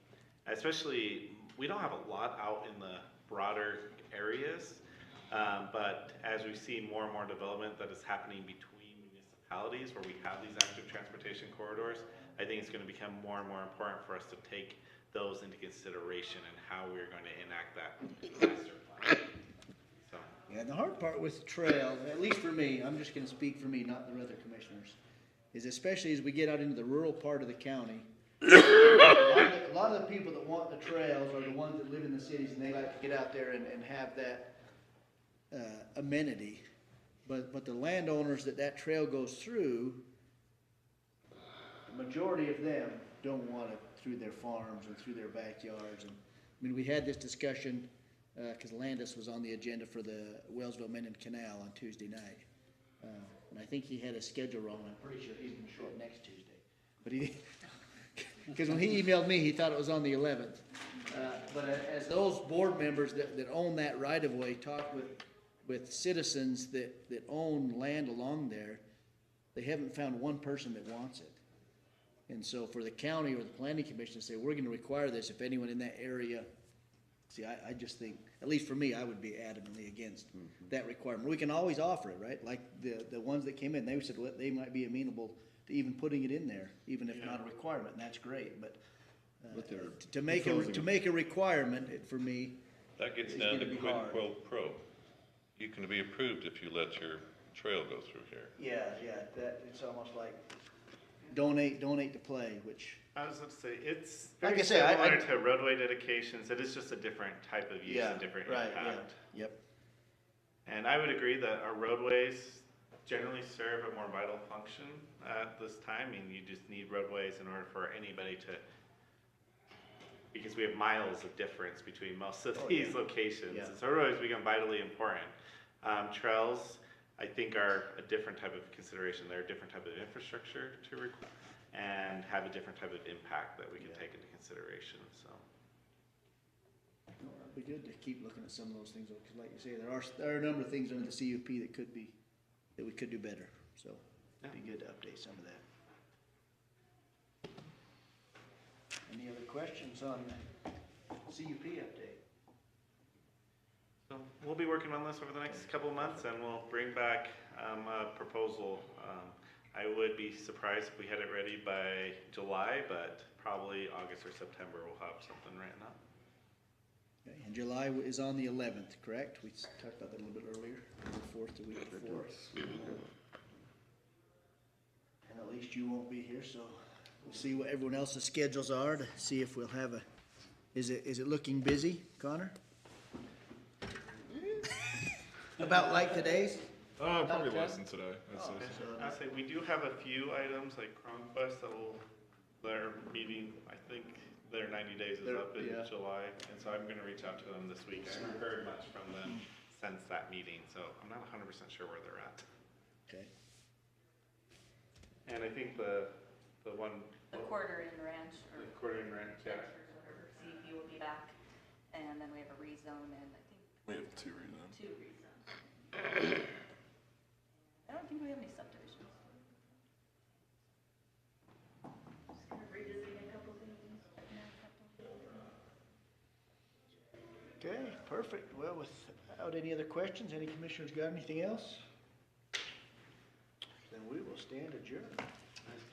especially, we don't have a lot out in the broader areas, but as we see more and more development that is happening between municipalities where we have these active transportation corridors, I think it's going to become more and more important for us to take those into consideration and how we're going to enact that master plan. So. Yeah, and the hard part with trail, at least for me, I'm just gonna speak for me, not the other commissioners, is especially as we get out into the rural part of the county, a lot of the people that want the trails are the ones that live in the cities, and they like to get out there and have that amenity. But the landowners that trail goes through, the majority of them don't want it through their farms or through their backyards. And I mean, we had this discussion, cause Landis was on the agenda for the Wellsville-Menden Canal on Tuesday night. And I think he had a schedule wrong. I'm pretty sure he's gonna show up next Tuesday. But he, cause when he emailed me, he thought it was on the 11th. But as those board members that own that right of way talk with citizens that own land along there, they haven't found one person that wants it. And so for the county or the planning commission to say, we're gonna require this if anyone in that area, see, I just think, at least for me, I would be adamantly against that requirement. We can always offer it, right? Like the ones that came in, they said they might be amenable to even putting it in there, even if not a requirement, and that's great, but to make a requirement, for me, That gets it's down to gonna be quid hard. pro quo. You can be approved if you let your trail go through here. Yeah, that, it's almost like donate to play, which, I was going to say, it's Like very I say, I- similar to roadway dedications. It is just a different type of use and different right, impact. yep. And I would agree that our roadways generally serve a more vital function at this time. I mean, you just need roadways in order for anybody to, because we have miles of difference between most of these locations. Yeah. And so roadways become vitally important. Trails, I think, are a different type of consideration. They're a different type of infrastructure to require and have a different type of impact that we can take into consideration, so. It'd be good to keep looking at some of those things, because like you say, there are a number of things under the CUP that we could do better, so it'd be good to update some of that. Any other questions on the CUP update? So we'll be working on this over the next couple of months, and we'll bring back a proposal. I would be surprised if we had it ready by July, but probably August or September we'll have something written up. Okay, and July is on the 11th, correct? We talked about that a little bit earlier, the 4th, the week before. And at least you won't be here, so we'll see what everyone else's schedules are to see if we'll have is it looking busy, Connor? About like today's? Probably less than today, I'd say. I'd say we do have a few items like CronQuest that are meeting, I think, their 90 days is They're- up in yeah. July, and so I'm gonna reach out to them this week. I haven't heard much from them since that meeting, so I'm not 100% sure where they're at. Okay. And I think the one, The quarter in ranch or the quartering ranch, yeah. whatever, CEP will be back. And then we have a rezone and I think We have two reasons. 2 rezones. I don't think we have any subdivisions. Just kind of revisiting a couple things. Okay, perfect. Well, without any other questions, any commissioners got anything else? Then we will stand adjourned.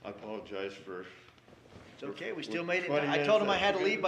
I apologize for It's okay, we still made it. 20 I told him I minutes had to leave by